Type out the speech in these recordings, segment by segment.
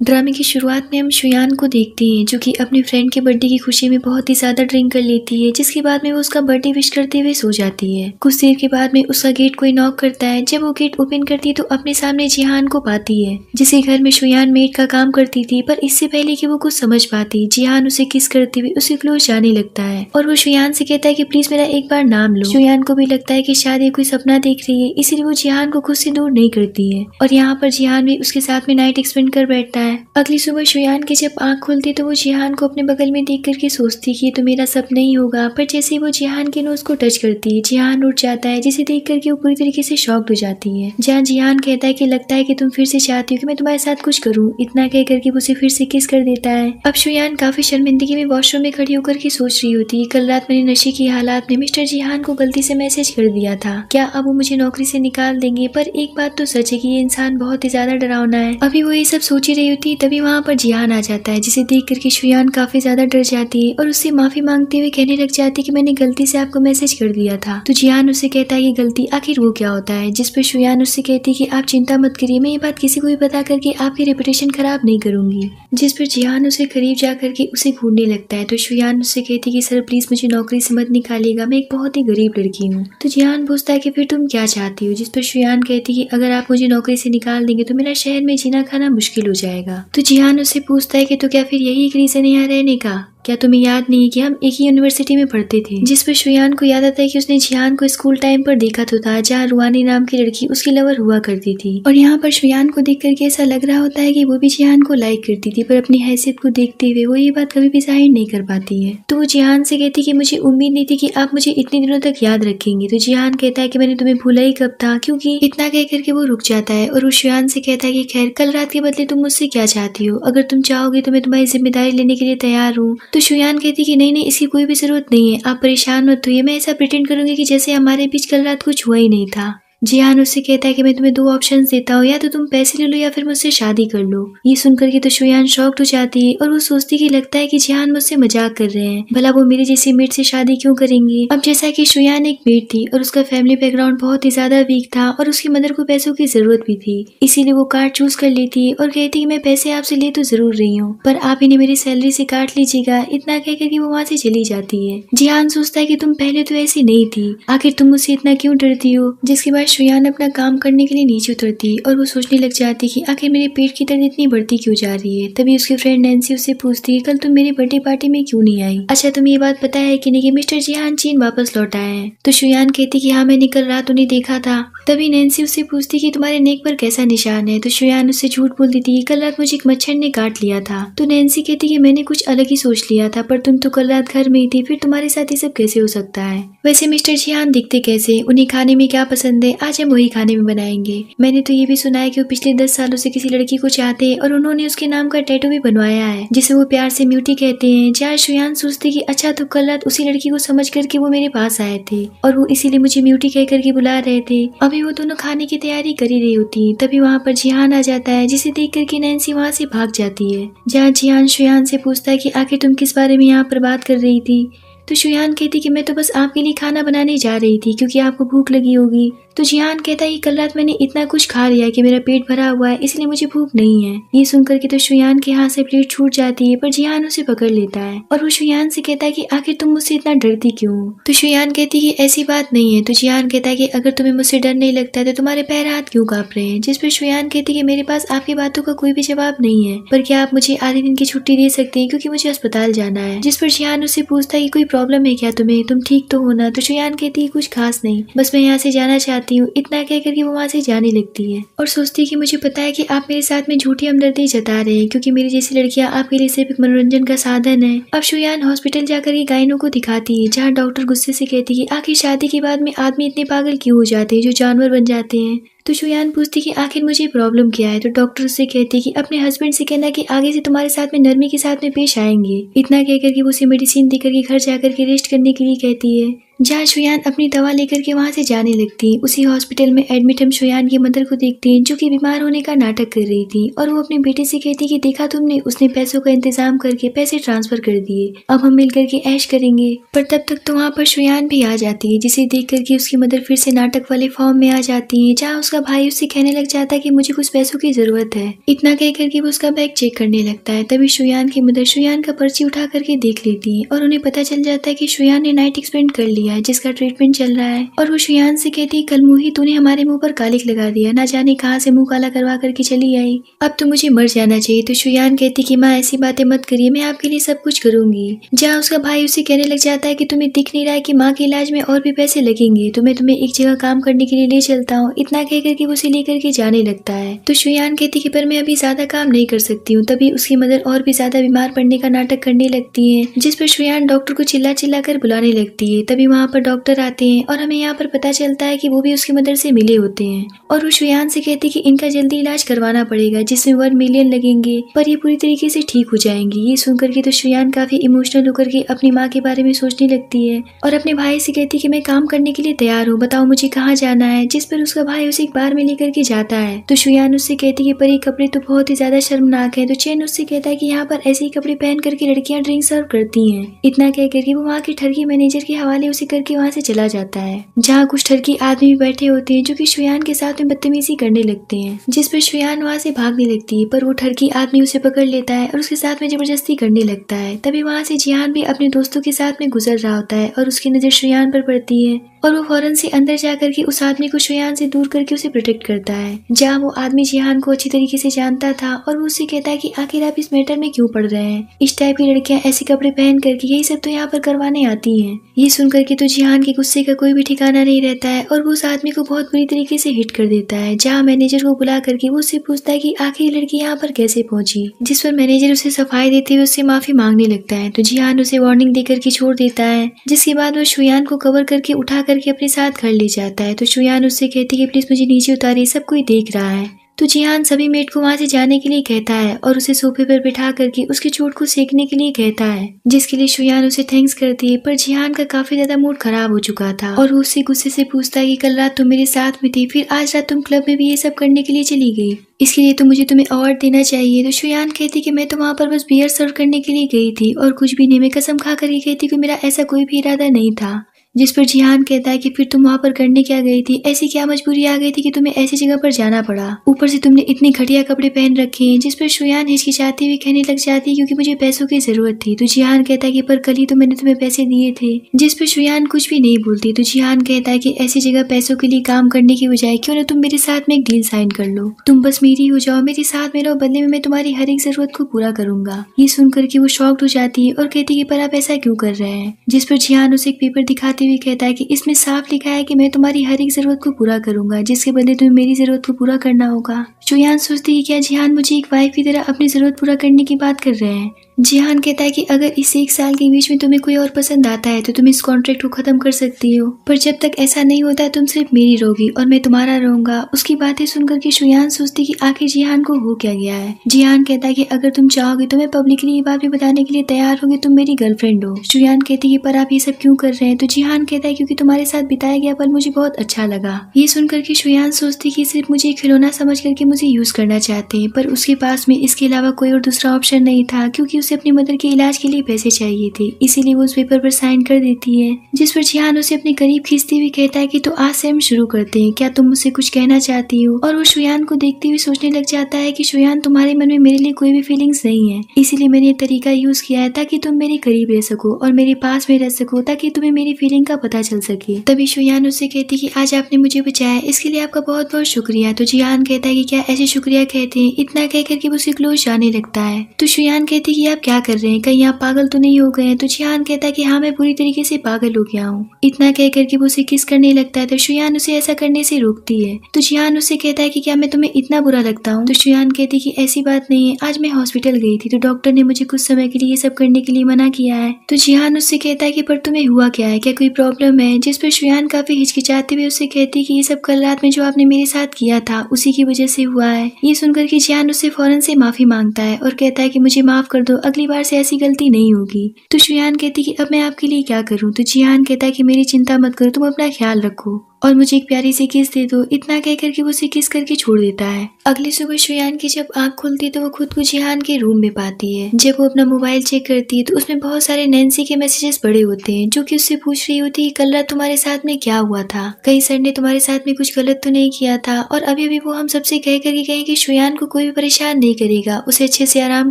ड्रामे की शुरुआत में हम शुयान को देखते हैं जो कि अपने फ्रेंड के बर्थडे की खुशी में बहुत ही ज्यादा ड्रिंक कर लेती है, जिसके बाद में वो उसका बर्थडे विश करते हुए सो जाती है। कुछ देर के बाद में उसका गेट कोई नॉक करता है। जब वो गेट ओपन करती है तो अपने सामने जिहान को पाती है, जिसे घर में शुयान मेड का काम करती थी। पर इससे पहले कि वो कुछ समझ पाती, जिहान उसे किस करते हुए उसके क्लोज जाने लगता है और वो शुयान से कहता है कि प्लीज मेरा एक बार नाम लो। शुयान को भी लगता है कि शायद ये कोई सपना देख रही है, इसीलिए वो जिहान को खुद से दूर नहीं करती है और यहाँ पर जिहान भी उसके साथ में नाइट स्पेंड कर बैठता है। अगली सुबह शुयान की जब आंख खुलती तो वो जिहान को अपने बगल में देख करके सोचती कि ये तो मेरा सपना ही होगा। पर जैसे ही वो जिहान के नोज को टच करती है, जिहान उठ जाता है, जिसे देख करके वो पूरी तरीके से शॉक्ड हो जाती है। जहाँ जिहान कहता है कि लगता है कि तुम फिर से चाहती हो कि मैं तुम्हारे साथ कुछ करूँ। इतना कह करके उसे फिर से किस कर देता है। अब शुयान काफी शर्मिंदगी में वॉशरूम में खड़ी होकर के सोच रही होती है, कल रात मैंने नशे की हालात में मिस्टर जिहान को गलती से मैसेज कर दिया था, क्या अब वो मुझे नौकरी से निकाल देंगे। पर एक बात तो सच है कि ये इंसान बहुत ही ज्यादा डरावना है। अभी वो ये सब सोच ही रही होती तभी वहाँ पर जिहान आ जाता है, जिसे देख करके शुयान काफी ज्यादा डर जाती है और उससे माफी मांगते हुए कहने लग जाती है कि मैंने गलती से आपको मैसेज कर दिया था। तो जिहान उससे कहता है ये गलती आखिर वो क्या होता है, जिस पर शुयान उससे कहती है कि आप चिंता मत करिए, मैं ये बात किसी को भी बता करके आपकी रेपुटेशन खराब नहीं करूंगी। जिस पर जिहान उसे करीब जा करके उसे घूरने लगता है। तो शुयान उससे कहती है कि सर प्लीज मुझे नौकरी से मत निकालिएगा, मैं एक बहुत ही गरीब लड़की हूँ। तो जिहान पूछता है कि फिर तुम क्या चाहती हो, जिस पर शुयान कहती है कि अगर आप मुझे नौकरी से निकाल देंगे तो मेरा शहर में जीना खाना मुश्किल हो जाएगा। तो जिहान उससे पूछता है कि तो क्या फिर यही एक रीजन है यहाँ रहने का, क्या तुम्हें याद नहीं है कि हम एक ही यूनिवर्सिटी में पढ़ते थे। जिस पर शुयान को याद आता है कि उसने जिहान को स्कूल टाइम पर देखा तो था, जहाँ रुआनी नाम की लड़की उसकी लवर हुआ करती थी। और यहाँ पर शुयान को देख करके ऐसा लग रहा होता है कि वो भी जिहान को लाइक करती थी, पर अपनी हैसियत को देखते हुए वो ये बात कभी भी जाहिर नहीं कर पाती है। तो वो जिहान से कहती कि मुझे उम्मीद नहीं थी कि आप मुझे इतने दिनों तक याद रखेंगे। तो जिहान कहता है कि मैंने तुम्हें भूला ही कब था, क्योंकि इतना कह करके वो रुक जाता है और वो शुयान से कहता है कि खैर कल रात के बदले तुम मुझसे क्या चाहती हो, अगर तुम चाहोगे तो मैं तुम्हारी जिम्मेदारी लेने के लिए तैयार हूँ। तो शुयान कहती कि नहीं, इसकी कोई भी जरूरत नहीं है, आप परेशान मत होइए, मैं ऐसा प्रिटेंड करूंगी कि जैसे हमारे बीच कल रात कुछ हुआ ही नहीं था। जिहान उससे कहता है कि मैं तुम्हें दो ऑप्शंस देता हूँ, या तो तुम पैसे ले लो या फिर मुझसे शादी कर लो। ये सुनकर के तो शुयान शॉक्ड हो जाती है और वो सोचती कि लगता है कि जिहान मुझसे मजाक कर रहे हैं, भला वो मेरी जैसी मेड से शादी क्यों करेंगे। अब जैसा कि शुयान एक मेड थी और उसका फैमिली बैकग्राउंड बहुत ही ज्यादा वीक था और उसकी मदर को पैसों की जरूरत भी थी, इसीलिए वो कार्ड चूज कर लेती है और कहती है मैं पैसे आपसे ले तो जरूर रही हूँ, पर आप इन्हें मेरी सैलरी से काट लीजिएगा। इतना कहकर के वो वहाँ से चली जाती है। जिहान सोचता है कि तुम पहले तो ऐसी नहीं थी, आखिर तुम मुझसे इतना क्यों डरती हो। जिसके बाद शुयान अपना काम करने के लिए नीचे उतरती और वो सोचने लग जाती कि आखिर मेरे पेट की दर्द इतनी बढ़ती क्यों जा रही है। तभी उसकी फ्रेंड नैन्सी उससे पूछती है कल तुम मेरी बर्थडे पार्टी में क्यों नहीं आई। अच्छा तुम्हें ये बात पता है कि नहीं कि मिस्टर जिहान चीन वापस लौट आए हैं। तो शुयान कहती कि हाँ मैंने कल रात उन्हें देखा था। तभी नैन्सी उससे पूछती कि तुम्हारे नेक पर कैसा निशान है। तो शुयान उससे झूठ बोल देती कि कल रात मुझे एक मच्छर ने काट लिया था। तो नैन्सी कहती कि मैंने कुछ अलग ही सोच लिया था, पर तुम तो कल रात घर में ही थी, फिर तुम्हारे साथ ये सब कैसे हो सकता है। वैसे मिस्टर जिहान दिखते कैसे, उन्हें खाने में क्या पसंद है, आज हम वही खाने में बनाएंगे। मैंने तो ये भी सुना है कि वो पिछले 10 सालों से किसी लड़की को चाहते हैं और उन्होंने उसके नाम का टैटू भी बनवाया है, जिसे वो प्यार से म्यूटी कहते हैं। जहाँ शुयान सोचती कि अच्छा तो कल रात उसी लड़की को समझ करके वो मेरे पास आए थे और वो इसीलिए मुझे म्यूटी कह करके बुला रहे थे। अभी वो दोनों खाने की तैयारी कर ही रही होती, तभी वहाँ पर जिहान आ जाता है, जिसे देख करके नैन्सी वहाँ से भाग जाती है। जहाँ जिहान शुयान से पूछता है कि आखिर तुम किस बारे में यहाँ पर बात कर रही थी। तो शुयान कहती कि मैं तो बस आपके लिए खाना बनाने जा रही थी क्योंकि आपको भूख लगी होगी। तो जिहान कहता है कि कल रात मैंने इतना कुछ खा लिया कि मेरा पेट भरा हुआ है, इसलिए मुझे भूख नहीं है। ये सुनकर के तो शुयान के हाथ से प्लेट छूट जाती है, पर जिहान उसे पकड़ लेता है और वो शुयान से कहता है कि आखिर तुम मुझसे इतना डरती क्यों। तो शुयान कहती है कि ऐसी बात नहीं है। तो जिहान कहता है कि अगर तुम्हें मुझसे डर नहीं लगता तो तुम्हारे पैर हाथ क्यों कांप रहे हैं। जिस पर शुयान कहती है कि मेरे पास आपकी बातों का कोई भी जवाब नहीं है, पर क्या आप मुझे आधे दिन की छुट्टी दे सकते हैं क्योंकि मुझे अस्पताल जाना है। जिस पर जिहान उससे पूछता है कि कोई प्रॉब्लम है क्या तुम्हें, तुम ठीक तो हो ना। तो शुयान कहती है कुछ खास नहीं, बस मैं यहाँ से जाना चाहती हूँ। इतना कहकर वो वहाँ से जाने लगती है और सोचती है कि मुझे पता है कि आप मेरे साथ में झूठी हमदर्दी जता रहे हैं, क्योंकि मेरी जैसी लड़कियां आपके लिए सिर्फ एक मनोरंजन का साधन है। अब शुयान हॉस्पिटल जाकर के गायनों को दिखाती है, जहाँ डॉक्टर गुस्से से कहती है कि आखिर शादी के बाद में आदमी इतने पागल क्यों हो जाते हैं जो जानवर बन जाते हैं। तो शुयान पूछती कि आखिर मुझे प्रॉब्लम क्या है। तो डॉक्टर उससे कहती कि अपने हस्बैंड से कहना कि आगे से तुम्हारे साथ में नरमी के साथ में पेश आएंगे। इतना कहकर के वो उसे मेडिसिन देकर के घर जाकर के रेस्ट करने के लिए कहती है। जहाँ शुयान अपनी दवा लेकर के वहाँ से जाने लगती। उसी हॉस्पिटल में एडमिट हम शुयान की मदर को देखते हैं, जो कि बीमार होने का नाटक कर रही थी, और वो अपने बेटे से कहती कि देखा तुमने, उसने पैसों का इंतजाम करके पैसे ट्रांसफर कर दिए, अब हम मिल करके ऐश करेंगे। पर तब तक तो वहाँ पर शुयान भी आ जाती है, जिसे देख करके उसकी मदर फिर से नाटक वाले फॉर्म में आ जाती है, जहाँ उसका उसका भाई उससे कहने लग जाता है कि मुझे कुछ पैसों की जरूरत है। इतना कह करके वो उसका बैग चेक करने लगता है। तभी शुयान की मदर शुयान का पर्ची उठा करके देख लेती है और उन्हें पता चल जाता है कि शुयान ने नाइट एक्सपेंड कर लिया है जिसका ट्रीटमेंट चल रहा है। और वो शुयान से कहती है, कल मुही तूने हमारे मुंह पर कालिक लगा दिया, ना जाने कहाँ से मुंह काला करवा करके चली आई, अब तो मुझे मर जाना चाहिए। तो शुयान कहती कि माँ ऐसी बातें मत करिए, मैं आपके लिए सब कुछ करूंगी। जहाँ उसका भाई उसे कहने लग जाता है कि तुम्हें दिख नहीं रहा है कि माँ के इलाज में और भी पैसे लगेंगे, तो मैं तुम्हें एक जगह काम करने के लिए ले चलता हूँ। इतना कहकर के वो उसे लेकर के जाने लगता है। तो शुयान कहती कि पर मैं अभी ज्यादा काम नहीं कर सकती हूँ। तभी उसकी मदर और भी ज्यादा बीमार पड़ने का नाटक करने लगती है, जिस पर शुयान डॉक्टर को चिल्ला चिल्ला कर बुलाने लगती है। तभी वहाँ पर डॉक्टर आते हैं और हमें यहाँ पर पता चलता है कि वो भी उसकी मदर से मिले होते हैं और वो शुयान से कहती कि इनका जल्दी इलाज करवाना पड़ेगा जिसमें 1 मिलियन लगेंगे, पर ये पूरी तरीके से ठीक हो जाएंगी। ये सुनकर के तो शुयान काफी इमोशनल होकर के अपनी माँ के बारे में सोचने लगती है और अपने भाई से कहती कि मैं काम करने के लिए तैयार हूँ, बताओ मुझे कहाँ जाना है। जिस पर उसका भाई उसे एक बार में लेकर के जाता है। तो शुयान उससे कहती कि पर ये कपड़े तो बहुत ही ज्यादा शर्मनाक है। तो चैन उससे कहता है कि यहाँ पर ऐसे ही कपड़े पहन करके लड़कियां ड्रिंक सर्व करती हैं। इतना कह करके वो वहाँ के ठरकी मैनेजर के हवाले उसे करके वहाँ से चला जाता है, जहाँ कुछ ठरकी आदमी भी बैठे होते हैं जो कि शुयान के साथ में बदतमीजी करने लगते हैं, जिस पर शुयान वहाँ से भागने लगती है। पर वो ठरकी आदमी उसे पकड़ लेता है और उसके साथ में जबरदस्ती करने लगता है। तभी वहाँ से जिहान भी अपने दोस्तों के साथ में गुजर रहा होता है और उसकी नजर शुयान पर पड़ती है और वो फौरन से अंदर जाकर के उस आदमी को शुयान से दूर करके उसे प्रोटेक्ट करता है, जहाँ वो आदमी जिहान को अच्छी तरीके से जानता था और वो उससे कहता है कि आखिर आप इस मैटर में क्यों पड़ रहे हैं, इस टाइप की लड़कियां ऐसे कपड़े पहन करके यही सब तो यहाँ पर करवाने आती हैं। ये सुन करके तो जिहान के गुस्से का कोई भी ठिकाना नहीं रहता है और वो उस आदमी को बहुत बुरी तरीके से हिट कर देता है, जहाँ मैनेजर को बुला करके वो उससे पूछता है कि आखिर लड़की यहाँ पर कैसे पहुंची, जिस पर मैनेजर उसे सफाई देते हुए उससे माफी मांगने लगता है। तो जिहान उसे वार्निंग देकर के छोड़ देता है, जिसके बाद वो शुयान को कवर करके उठा करके अपने साथ घर ले जाता है। तो शुयान उससे कहती है कि प्लीज मुझे नीचे उतारिए, सब कोई देख रहा है। तो जिहान सभी मेट को वहाँ से जाने के लिए कहता है और उसे सोफे पर बिठा करके उसकी चोट को सेकने के लिए कहता है, जिसके लिए शुयान उसे थैंक्स करती है। पर जिहान का काफी ज्यादा मूड खराब हो चुका था और वो उससे गुस्से से पूछता है कि कल रात तुम मेरे साथ में थी, फिर आज रात तुम क्लब में भी ये सब करने के लिए चली गई, इसके लिए तो मुझे तुम्हें अवार्ड देना चाहिए। तो शुयान कहती कि मैं तो वहाँ पर बस बियर सर्व करने के लिए गई थी और कुछ भी नहीं, मैं कसम खा करके कहती कि मेरा ऐसा कोई भी इरादा नहीं था। जिस पर जिहान कहता है कि फिर तुम वहाँ पर करने क्या गई थी, ऐसी क्या मजबूरी आ गई थी कि तुम्हें ऐसी जगह पर जाना पड़ा, ऊपर से तुमने इतने घटिया कपड़े पहन रखे हैं। जिस पर शुयान हिचकिचाती हुई कहने लग जाती है क्योंकि मुझे पैसों की जरूरत थी। तो जिहान कहता है कि पर कल ही तो मैंने तुम्हें पैसे दिए थे। जिस पर शुयान कुछ भी नहीं बोलती। तो जिहान कहता है कि ऐसी जगह पैसों के लिए काम करने की बजाय क्यों ना तुम मेरे साथ में एक डील साइन कर लो, तुम बस मेरी हो जाओ, मेरे साथ में रहो, बदले में मैं तुम्हारी हर एक जरूरत को पूरा करूंगा। ये सुनकर के वो शॉक्ड हो जाती है और कहती है पर आप ऐसा क्यों कर रहे हैं। जिस पर जिहान उसे एक पेपर दिखाते हुए कहता है कि इसमें साफ लिखा है कि मैं तुम्हारी हर एक जरूरत को पूरा करूंगा, जिसके बदले तुम्हें मेरी जरूरत को पूरा करना होगा। शुयान सोचती है क्या जिहान मुझे एक वाइफ की तरह अपनी जरूरत पूरा करने की बात कर रहे हैं। जिहान कहता है कि अगर इस 1 साल के बीच में तुम्हें कोई और पसंद आता है तो तुम इस कॉन्ट्रैक्ट को खत्म कर सकती हो, पर जब तक ऐसा नहीं होता तुम सिर्फ मेरी रहोगी और मैं तुम्हारा रहूंगा। उसकी बातें सुनकर के शुयान सोचती कि आखिर जिहान को हो क्या गया है। जिहान कहता है कि अगर तुम चाहोगे तो मैं पब्लिकली ये बात भी बताने के लिए तैयार होगी, तुम मेरी गर्लफ्रेंड हो। शुयान कहती है पर आप ये सब क्यों कर रहे हैं। तो जिहान कहता है क्योंकि तुम्हारे साथ बिताया गया पल मुझे बहुत अच्छा लगा। ये सुनकर के शुयान सोचती कि सिर्फ मुझे खिलौना समझ करके मुझे यूज करना चाहते हैं, पर उसके पास में इसके अलावा कोई और दूसरा ऑप्शन नहीं था, क्योंकि उसे अपनी मदर के इलाज के लिए पैसे चाहिए थे, इसीलिए वो उस पेपर पर साइन कर देती है। जिस पर जिहान उसे अपने करीब खींचते हुए कहता है कि तो आज से हम शुरू करते हैं, क्या तुम मुझसे कुछ कहना चाहती हो। और वो शुयान को देखते हुए सोचने लग जाता है कि शुयान तुम्हारे मन में मेरे लिए कोई भी फीलिंग्स नहीं है, इसीलिए मैंने ये तरीका यूज किया है ताकि तुम मेरे करीब रह सको और मेरे पास में रह सको, ताकि तुम्हें मेरी फीलिंग का पता चल सके। तभी शुयान उससे कहती कि आज आपने मुझे बचाया, इसके लिए आपका बहुत बहुत शुक्रिया। तो जिहान कहता है कि क्या ऐसे शुक्रिया कहते हैं। इतना कह करके वो उसके क्लोज जाने लगता है। तो शुयान कहती कि आप क्या कर रहे हैं, कहीं आप पागल तो नहीं हो गए हैं। तो जिहान कहता है कि हाँ मैं पूरी तरीके से पागल हो गया हूँ। इतना कह करके वो उसे किस करने लगता है। तो शुयान उसे ऐसा करने से रोकती है। तो जिहान उससे कहता है कि क्या मैं तुम्हें इतना बुरा लगता हूँ। तो शुयान कहती कि ऐसी बात नहीं है, आज मैं हॉस्पिटल गई थी तो डॉक्टर ने मुझे कुछ समय के लिए ये सब करने के लिए मना किया है। तो जिहान उससे कहता है कि पर तुम्हें हुआ क्या है, क्या कोई प्रॉब्लम है। जिस पर शुयान काफी हिचकिचाते हुए उससे कहती कि ये सब कल रात में जो आपने मेरे साथ किया था उसी की वजह से हुआ है। ये सुनकर के जिहान उससे फौरन से माफी मांगता है और कहता है कि मुझे माफ कर दो, अगली बार से ऐसी गलती नहीं होगी। तो शुयान कहती कि अब मैं आपके लिए क्या करूं। तो जिहान कहता है कि मेरी चिंता मत करो, तुम अपना ख्याल रखो। और मुझे एक प्यारी सी किस दे दो। इतना कह करके वो उसे किस करके छोड़ देता है। अगली सुबह शुयान की जब आंख खुलती है तो वो खुद को जिहान के रूम में पाती है। जब वो अपना मोबाइल चेक करती है तो उसमें बहुत सारे नैन्सी के मैसेजेस पड़े होते हैं, जो कि उससे पूछ रही होती है कि कल रात तुम्हारे साथ में क्या हुआ था, कहीं सर ने तुम्हारे साथ में कुछ गलत तो नहीं किया था। और अभी अभी वो हम सबसे कह करके कहे कि शुयान को कोई भी परेशान नहीं करेगा, उसे अच्छे से आराम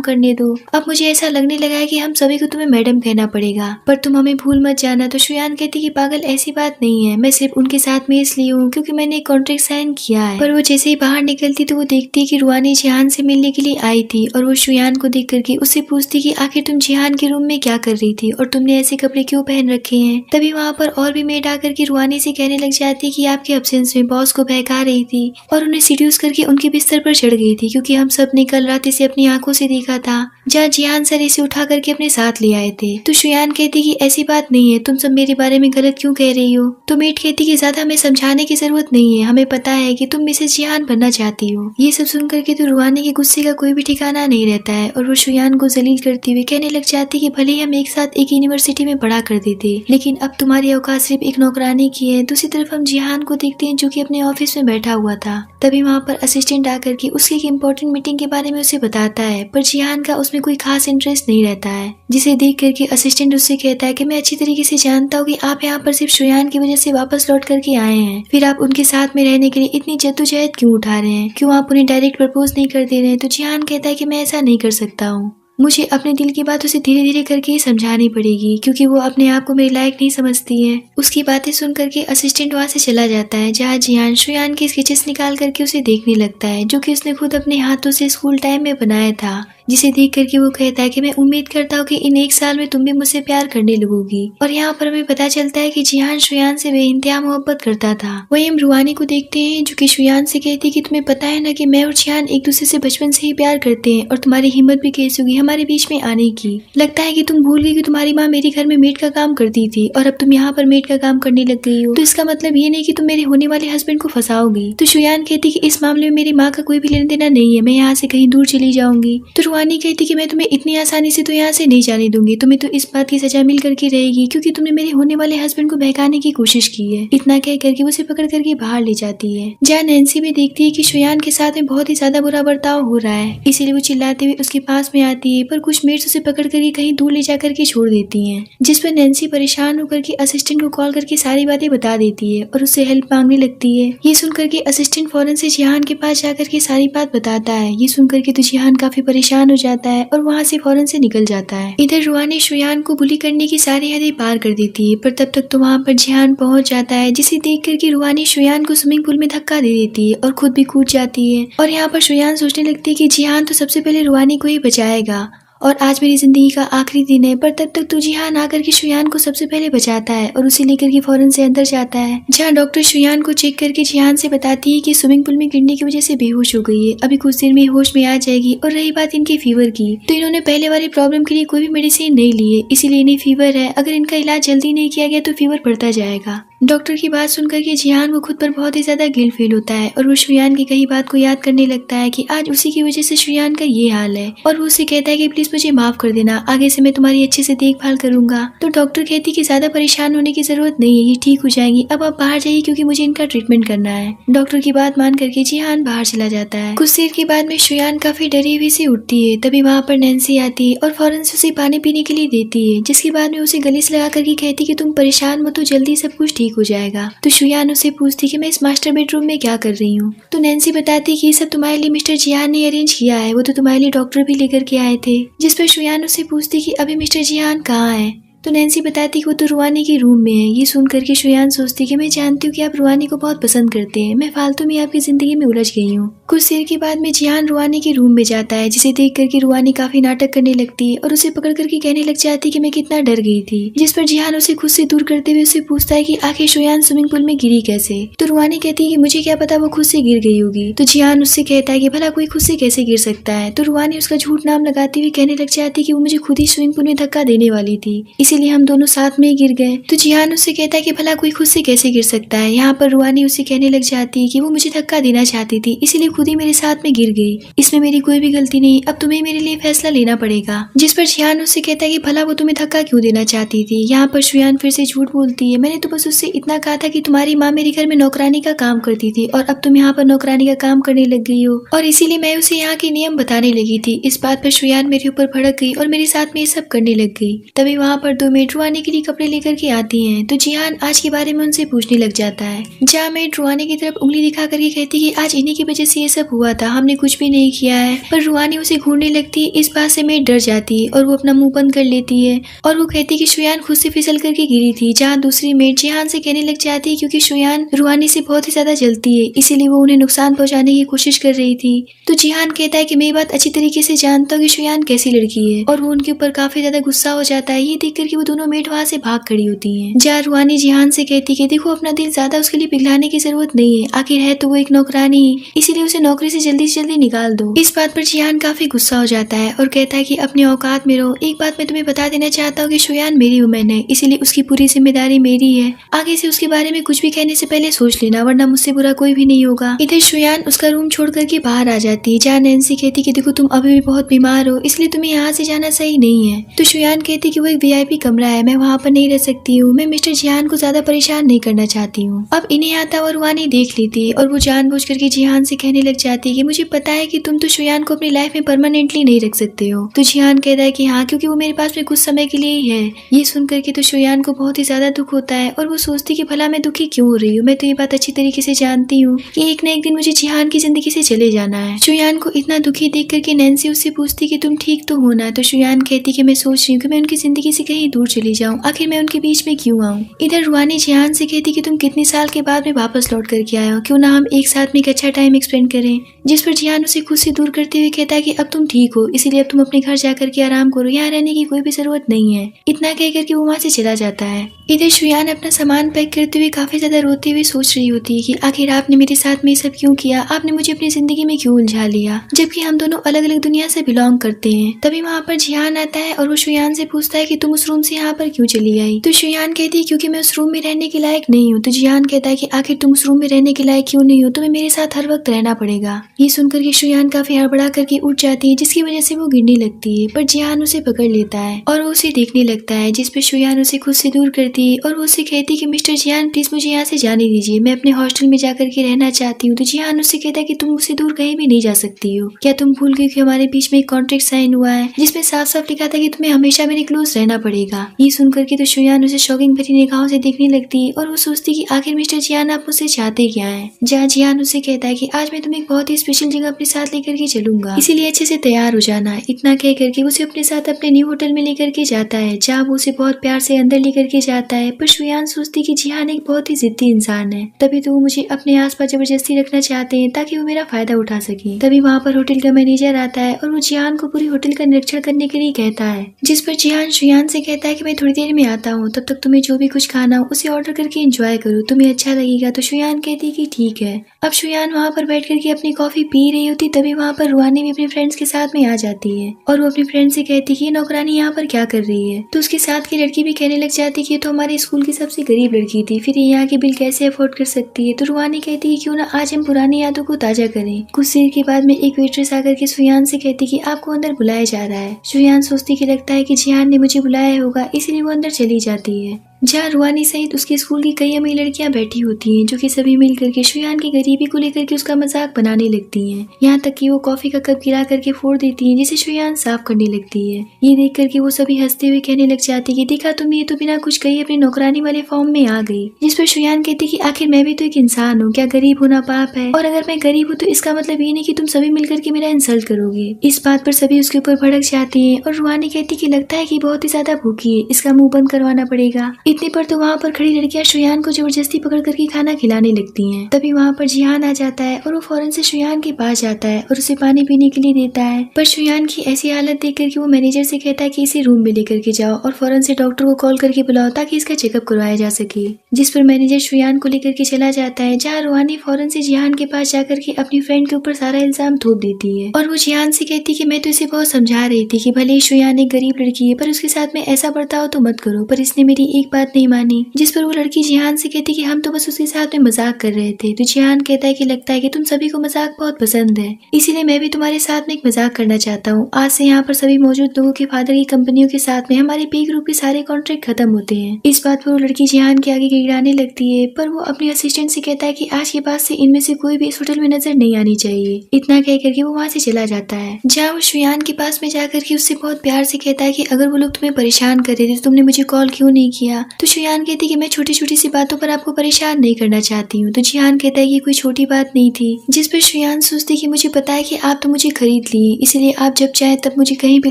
करने दो। अब मुझे ऐसा लगने लगा है कि हम सभी को तुम्हें मैडम कहना पड़ेगा, पर तुम हमें भूल मत जाना। तो शुयान कहती कि पागल, ऐसी बात नहीं है, मैं सिर्फ उनके साथ में इसलिए हूँ क्योंकि मैंने एक कॉन्ट्रैक्ट साइन किया है। पर वो जैसे ही बाहर निकलती तो वो देखती है कि रुआनी जिहान से मिलने के लिए आई थी और वो शुयान को देख करके उससे पूछती कि आखिर तुम जिहान के रूम में क्या कर रही थी और तुमने ऐसे कपड़े क्यों पहन रखे हैं। तभी वहाँ पर और भी मेड आकर के रुआनी से कहने लग जाती कि आपके अब्सेंस में बॉस को बहका रही थी और उन्हें सीड्यूस करके उनके बिस्तर पर चढ़ गई थी, क्योंकि हम सब ने कल रात इसे अपनी आंखों से देखा था जहाँ जिहान सर इसे उठा करके अपने साथ ले आए थे। तो शुयान कहती कि ऐसी बात नहीं है, तुम सब मेरे बारे में गलत क्यों कह रही हो। तो मेड कहती कि ज्यादा हमें समझाने की जरूरत नहीं है, हमें पता है कि तुम मिसेस जिहान बनना चाहती हो। ये सब सुन करके तो रुआनी के गुस्से का कोई भी ठिकाना नहीं रहता है और वो शुयान को जलील करती हुई कहने लग जाती कि भले ही हम एक साथ एक यूनिवर्सिटी में पढ़ा करते थे, लेकिन अब तुम्हारी औकात सिर्फ एक नौकरानी की है। दूसरी तरफ हम जिहान को देखते हैं जो कि अपने ऑफिस में बैठा हुआ था। तभी वहाँ पर असिस्टेंट आकर के उसकी एक इम्पोर्टेंट मीटिंग के बारे में उसे बताता है, पर जिहान का उसमें कोई खास इंटरेस्ट नहीं रहता है, जिसे देख करके असिस्टेंट उससे कहता है कि मैं अच्छी तरीके से जानता हूँ कि आप यहाँ पर सिर्फ शुयान की वजह से वापस लौट करके आए हैं, फिर आप उनके साथ में रहने के लिए इतनी जद्दोजहद क्यों उठा रहे हैं, क्यों आप उन्हें डायरेक्ट प्रपोज नहीं कर दे रहे हैं। तो जिहान कहता है कि मैं ऐसा नहीं कर सकता हूँ, मुझे अपने दिल की बात उसे धीरे धीरे करके ही समझानी पड़ेगी, क्योंकि वो अपने आप को मेरे लायक नहीं समझती है। उसकी बातें सुन करके असिस्टेंट वहाँ से चला जाता है, जहाँ जिहान शुयान की स्केचेस निकाल करके उसे देखने लगता है, जो कि उसने खुद अपने हाथों से स्कूल टाइम में बनाया था। जिसे देख करके वो कहता है कि मैं उम्मीद करता हूँ कि इन एक साल में तुम भी मुझसे प्यार करने लगोगी। और यहाँ पर हमें पता चलता है कि जिहान शुयान से बेइंतहा मोहब्बत करता था। वहीं हम रुआनी को देखते हैं जो कि शुयान से कहती है कि तुम्हें पता है ना कि मैं और जिहान एक दूसरे से बचपन से ही प्यार करते हैं और तुम्हारी हिम्मत भी कैसी होगी हमारे बीच में आने की। लगता है कि तुम भूल गई कि तुम्हारी माँ मेरे घर में मेड का काम करती थी और अब तुम यहाँ पर मेड का काम करने लग गई हो, तो इसका मतलब ये नहीं कि तुम मेरे होने वाले हस्बैंड को फंसाओगी। तो शुयान कहती कि इस मामले में मेरी माँ का कोई भी लेना देना नहीं है, मैं यहाँ से कहीं दूर चली जाऊंगी। तो रुआनी कहती कि मैं तुम्हें इतनी आसानी से तो यहाँ से नहीं जाने दूंगी, तुम्हें तो इस बात की सजा मिल करके रहेगी क्योंकि तुमने मेरे होने वाले हस्बैंड को बहकाने की कोशिश की है। इतना कह करके उसे पकड़ करके बाहर ले जाती है, जहाँ नैन्सी भी देखती है कि शुयान के साथ में बहुत ही ज्यादा बुरा बर्ताव हो रहा है, इसीलिए वो चिल्लाते हुए उसके पास में आती है, पर कुछ मेड्स उसे पकड़ करके कहीं दूर ले जाकर के छोड़ देती है। जिस पर नैन्सी परेशान होकर के असिस्टेंट को कॉल करके सारी बातें बता देती है और उससे हेल्प मांगने लगती है। ये सुन करके असिस्टेंट फौरन से जिहान के पास जाकर के सारी बात बताता है। ये सुन करके तो जिहान काफी परेशान हो जाता है और वहाँ से फौरन से निकल जाता है। इधर रुआनी शुयान को बुली करने की सारी हदें पार कर देती है, पर तब तक तो वहाँ पर जिहान पहुँच जाता है, जिसे देख करके रुआनी शुयान को स्विमिंग पूल में धक्का दे देती है और खुद भी कूद जाती है। और यहाँ पर शुयान सोचने लगती है कि जिहान तो सबसे पहले रुआनी को ही बचाएगा और आज मेरी जिंदगी का आखिरी दिन है। पर तब तक तो जिहान आकर के शुयान को सबसे पहले बचाता है और उसे लेकर के फौरन से अंदर जाता है, जहाँ डॉक्टर शुयान को चेक करके जिहान से बताती है कि स्विमिंग पूल में गिरने की वजह से बेहोश हो गई है, अभी कुछ देर में होश में आ जाएगी। और रही बात इनके फीवर की, तो इन्होंने पहले वाली प्रॉब्लम के लिए कोई भी मेडिसिन नहीं ली है, इसीलिए इन्हें फीवर है। अगर इनका इलाज जल्दी नहीं किया गया तो फीवर बढ़ता जाएगा। डॉक्टर की बात सुनकर के जिहान को खुद पर बहुत ही ज्यादा गिल्ट फील होता है और वो शुयान की कही बात को याद करने लगता है कि आज उसी की वजह से शुयान का ये हाल है। और वो उसे कहता है कि प्लीज मुझे माफ कर देना, आगे से मैं तुम्हारी अच्छे से देखभाल करूंगा। तो डॉक्टर कहती कि ज्यादा परेशान होने की जरूरत नहीं है, ये ठीक हो जाएंगी, अब आप बाहर जाइए क्योंकि मुझे इनका ट्रीटमेंट करना है। डॉक्टर की बात मान करके जिहान बाहर चला जाता है। कुछ देर के बाद में शुयान काफी डरी हुई से उठती है, तभी वहाँ पर नैन्सी आती है और फौरन से उसे पानी पीने के लिए देती है, जिसके बाद में उसे गले से लगा करके कहती कि तुम परेशान मत हो, जल्दी सब कुछ ठीक हो जाएगा। तो शुयान उसे पूछती कि मैं इस मास्टर बेडरूम में क्या कर रही हूँ। तो नैन्सी बताती कि ये सब तुम्हारे लिए मिस्टर जिहान ने अरेंज किया है, वो तो तुम्हारे लिए डॉक्टर भी लेकर के आए थे। जिस पर शुयान उसे पूछती कि अभी मिस्टर जिहान कहाँ है। तो नैन्सी बताती कि वो तो रुआनी के रूम में है। ये सुन करके शुयान सोचती कि मैं जानती हूँ कि आप रुआनी को बहुत पसंद करते हैं, मैं फालतू में आपकी जिंदगी में उलझ गई हूँ। कुछ देर के बाद में जिहान रुआनी के रूम में जाता है, जिसे देख करके रुआनी काफी नाटक करने लगती है और उसे पकड़ करके कहने लग जाती है कि मैं कितना डर गई थी। जिस पर जिहान उसे खुद से दूर करते हुए उससे पूछता है कि आखिर शुयान स्विमिंग पूल में गिरी कैसे। तो रुआनी कहती है कि मुझे क्या पता वो खुद से गिर गई होगी। तो जिहान उससे कहता है कि भला कोई खुद से कैसे गिर सकता है। तो रुआनी उसका झूठ नाम लगाती हुई कहने लग जाती है कि वो मुझे खुद ही स्विमिंग पूल में धक्का देने वाली थी, इसीलिए इसीलिए हम दोनों साथ में ही गिर गए। तो जिहान उससे कहता है कि भला कोई खुद से कैसे गिर सकता है। यहाँ पर रुहानी उसे कहने लग जाती है कि वो मुझे धक्का देना चाहती थी, इसीलिए खुद ही मेरे साथ में गिर गई। इसमें मेरी कोई भी गलती नहीं, अब तुम्हें मेरे लिए फैसला लेना पड़ेगा। जिस पर जिहान उससे कहता है कि भला वो तुम्हें धक्का क्यों देना चाहती थी। यहाँ पर शुयान फिर से झूठ बोलती है, मैंने तो बस उससे इतना कहा था कि तुम्हारी माँ मेरे घर में नौकरानी का काम करती थी और अब तुम यहाँ पर नौकरानी का काम करने लग गई हो, और इसीलिए मैं उसे यहाँ के नियम बताने लगी थी। इस बात पर शुयान मेरे ऊपर भड़क गई और मेरे साथ में ये सब करने लग गई। तभी वहाँ पर 2 मेड रुहानी के लिए कपड़े लेकर के आती हैं। तो जिहान आज के बारे में उनसे पूछने लग जाता है। जहाँ मेड रुहानी की तरफ उंगली दिखा करके कहती कि आज इन्हीं की वजह से ये सब हुआ था, हमने कुछ भी नहीं किया है। पर रुहानी उसे घूरने लगती है। इस बात से मेड डर जाती है और वो अपना मुंह बंद कर लेती है और वो कहती है कि शुयान खुद से फिसल करके गिरी थी। जहाँ दूसरी मेड जिहान से कहने लग जाती है क्योंकि शुयान रुहानी से बहुत ही ज्यादा जलती है, इसीलिए वो उन्हें नुकसान पहुंचाने की कोशिश कर रही थी। तो जिहान कहता है कि मैं ये बात अच्छी तरीके से जानता हूँ कि शुयान कैसी लड़की है, और वो उनके ऊपर काफी ज्यादा गुस्सा हो जाता है। ये देख करके वो दोनों मेड वहाँ से भाग खड़ी होती हैं। जहाँ रुहानी जिहान से कहती है कि देखो अपना दिल ज्यादा उसके लिए पिघलाने की जरूरत नहीं है, आखिर है तो वो एक नौकरानी, इसीलिए उसे नौकरी से जल्दी निकाल दो। इस बात पर जिहान काफी गुस्सा हो जाता है और कहता है कि अपने औकात में रहो। एक बात मैं तुम्हें बता देना चाहता हूँ कि शुयान मेरी वुमेन है, इसीलिए उसकी पूरी जिम्मेदारी मेरी है। आगे से उसके बारे में कुछ भी कहने से पहले सोच लेना, वरना मुझसे बुरा कोई भी नहीं होगा। इधर शुयान उसका रूम छोड़ करके बाहर आ जाती है। जहाँ नैन्सी कहती कि देखो तुम अभी भी बहुत बीमार हो, इसलिए तुम्हें यहाँ से जाना सही नहीं है। तो शुयान कहती कि वो एक VIP कमरा है, मैं वहाँ पर नहीं रह सकती हूँ, मैं मिस्टर जिहान को ज्यादा परेशान नहीं करना चाहती हूँ। अब इन्हें आता और रुहानी देख लेती है और वो जानबूझ करके जिहान से कहने लग जाती है कि मुझे पता है कि तुम तो शुयान को अपनी लाइफ में परमानेंटली नहीं रख सकते हो। तो जिहान कहता है कि हाँ, क्योंकि वो मेरे पास में कुछ समय के लिए ही है। ये सुन करके तो शुयान को बहुत ही ज्यादा दुख होता है और वो सोचती कि भला मैं दुखी क्यों हो रही हूँ। मैं तो ये बात अच्छी तरीके से जानती हूँ कि एक न एक दिन मुझे जिहान की जिंदगी से चले जाना है। शुयान को इतना दुखी देख करके नैन्सी उससे पूछती कि तुम ठीक तो हो ना। तो शुयान कहती कि मैं सोच रही हूँ कि मैं उनकी जिंदगी से कहीं दूर चली जाऊँ, आखिर मैं उनके बीच में क्यों आऊँ। इधर रुहानी जिहान से कहती कि तुम कितने साल के बाद में वापस लौट करके आए हो, क्यों ना हम एक साथ में एक अच्छा टाइम स्पेंड करें। जिस पर जिहान उसे खुद से दूर करते हुए कहता है कि अब तुम ठीक हो, इसीलिए अब तुम अपने घर जाकर के आराम करो, यहाँ रहने की कोई भी जरूरत नहीं है। इतना कह करके वो वहाँ से चला जाता है। इधर शुयान अपना सामान पैक करते हुए काफी ज्यादा रोते हुए सोच रही होती है कि आखिर आपने मेरे साथ में ये सब क्यों किया, आपने मुझे अपनी जिंदगी में क्यों उलझा लिया, जबकि हम दोनों अलग अलग दुनिया से बिलोंग करते हैं। तभी वहाँ पर जिहान आता है और वो शुयान से पूछता है कि तुम उस रूम से यहाँ पर क्यों चली आई। तो शुयान कहती है क्योंकि मैं उस रूम में रहने के लायक नहीं हूँ। तो जिहान कहता है कि आखिर तुम उस रूम में रहने के लायक क्यों नहीं हो, तुम्हें मेरे साथ हर वक्त रहना पड़ेगा। ये सुनकर के शुयान काफी हड़बड़ा करके उठ जाती है, जिसकी वजह से वो गिरने लगती है। पर जिहान उसे पकड़ लेता है और वो उसे देखने लगता है, जिस पे शुयान उसे खुद से दूर करती है और वो उसे कहती है कि मिस्टर जिहान प्लीज मुझे यहाँ से जाने दीजिए, मैं अपने हॉस्टल में जाकर के रहना चाहती हूँ। तो जिहान उससे कहता है कि तुम मुझसे दूर कहीं भी नहीं जा सकती हो, क्या तुम भूल गई कि हमारे बीच में एक कॉन्ट्रैक्ट साइन हुआ है जिसमें साफ साफ लिखा था कि तुम्हें हमेशा मेरे क्लोज रहना पड़ेगा। ये सुनकर के तो शुयान उसे शॉकिंग भरी निगाहों से देखने लगती है और वो सोचती कि आखिर मिस्टर जिहान आप मुझसे चाहते क्या है। जहाँ जिहान उसे कहता है कि आज मैं तुम्हें एक बहुत ही स्पेशल जगह अपने साथ लेकर के चलूंगा, इसीलिए अच्छे से तैयार हो जाना। इतना कह करके उसे अपने साथ अपने न्यू होटल में लेकर के जाता है, जहाँ वो उसे बहुत प्यार से अंदर लेकर के जाता है। पर शुयान सोचती कि जिहान एक बहुत ही जिद्दी इंसान है, तभी तो वो मुझे अपने आसपास जबरदस्ती रखना चाहते हैं ताकि वो मेरा फायदा उठा सके। तभी वहाँ पर होटल का मैनेजर आता है और वो जिहान को पूरी होटल का निरीक्षण करने के लिए कहता है। जिस पर जिहान शुयान से कहता है कि मैं थोड़ी देर में आता हूँ, तब तक तुम्हें जो भी कुछ खाना हो उसे ऑर्डर करके एंजॉय करो, तुम्हें अच्छा लगेगा। तो शुयान कहती है कि ठीक है। अब शुयान वहाँ पर बैठ करके अपनी कॉफी पी रही होती, तभी वहाँ पर रुहानी भी अपने फ्रेंड्स के साथ में आ जाती है और वो अपनी फ्रेंड से कहती है कि नौकरानी यहाँ पर क्या कर रही है। तो उसके साथ की लड़की भी कहने लग जाती है कि ये तो हमारे स्कूल की सबसे गरीब लड़की थी, फिर ये यहाँ के बिल कैसे अफोर्ड कर सकती है। तो रुहानी कहती है क्यों ना आज हम पुरानी यादों को ताजा करें। कुछ देर के बाद में एक वेट्रेस आकर के शुयान से कहती कि आपको अंदर बुलाया जा रहा है। शुयान सोचती कि लगता है कि जिहान ने मुझे बुलाया होगा, इसीलिए वो अंदर चली जाती है। जहाँ रुहानी सहित उसके स्कूल की कई अमीर लड़कियां बैठी होती हैं, जो कि सभी मिल करके शुयान की गरीबी को लेकर के उसका मजाक बनाने लगती हैं। यहाँ तक कि वो कॉफी का कप गिरा करके फोड़ देती हैं, जिसे शुयान साफ करने लगती है। ये देख करके वो सभी हंसते हुए कहने लग जाती कि देखा तुमने, ये तो बिना कुछ कही अपनी नौकरानी वाले फॉर्म में आ गई। जिस पर शुयान कहती कि आखिर मैं भी तो एक इंसान हूँ, क्या गरीब होना पाप है? और अगर मैं गरीब हूँ तो इसका मतलब ये नहीं कि तुम सभी मिलकर के मेरा इंसल्ट करोगे। इस बात पर सभी उसके ऊपर भड़क जाती है और रुहानी कहती कि लगता है कि बहुत ही ज्यादा भूखी है, इसका मुंह बंद करवाना पड़ेगा। इतने पर तो वहाँ पर खड़ी लड़कियां शुयान को जबरदस्ती पकड़ करके खाना खिलाने लगती हैं। तभी वहाँ पर जिहान आ जाता है और वो फौरन से शुयान के पास जाता है और उसे पानी पीने के लिए देता है। पर शुयान की ऐसी हालत देख करके वो मैनेजर से कहता है कि इसे रूम में लेकर के जाओ और फौरन से डॉक्टर को कॉल करके बुलाओ ताकि इसका चेकअप करवाया जा सके। जिस पर मैनेजर शुयान को लेकर के चला जाता है, जहाँ रूहानी फौरन से जिहान के पास जाकर के अपनी फ्रेंड के ऊपर सारा इल्जाम थोप देती है और वो जिहान से कहती है कि मैं तो इसे बहुत समझा रही थी कि भले ही शुयान एक गरीब लड़की है पर उसके साथ में ऐसा बर्ताव तो मत करो, पर इसने मेरी एक बात नहीं मानी। जिस पर वो लड़की जिहान से कहती कि हम तो बस उसके साथ में मजाक कर रहे थे। तो जिहान कहता है कि लगता है कि तुम सभी को मजाक बहुत पसंद है, इसीलिए मैं भी तुम्हारे साथ में एक मजाक करना चाहता हूँ। आज से यहाँ पर सभी मौजूद लोगों के फादर की कंपनियों के साथ में हमारे पे ग्रुप के सारे कॉन्ट्रैक्ट खत्म होते हैं। इस बात पर वो लड़की जिहान के आगे गिड़गिड़ाने लगती है, पर वो अपने असिस्टेंट से कहता है कि आज के बाद से इनमें से कोई भी इस होटल में नजर नहीं आनी चाहिए। इतना कह करके वो वहाँ से चला जाता है, जहाँ वो शुयान के पास में जाकर के उससे बहुत प्यार से कहता है कि अगर वो लोग तुम्हें परेशान कर रहे थे तो तुमने मुझे कॉल क्यों नहीं किया। तो शुयान कहती है कि मैं छोटी छोटी सी बातों पर आपको परेशान नहीं करना चाहती हूँ। तो जिहान कहता है कि कोई छोटी बात नहीं थी। जिस पर शुयान सोचती कि मुझे पता है कि आप तो मुझे खरीद लिए, इसलिए आप जब चाहे तब मुझे कहीं भी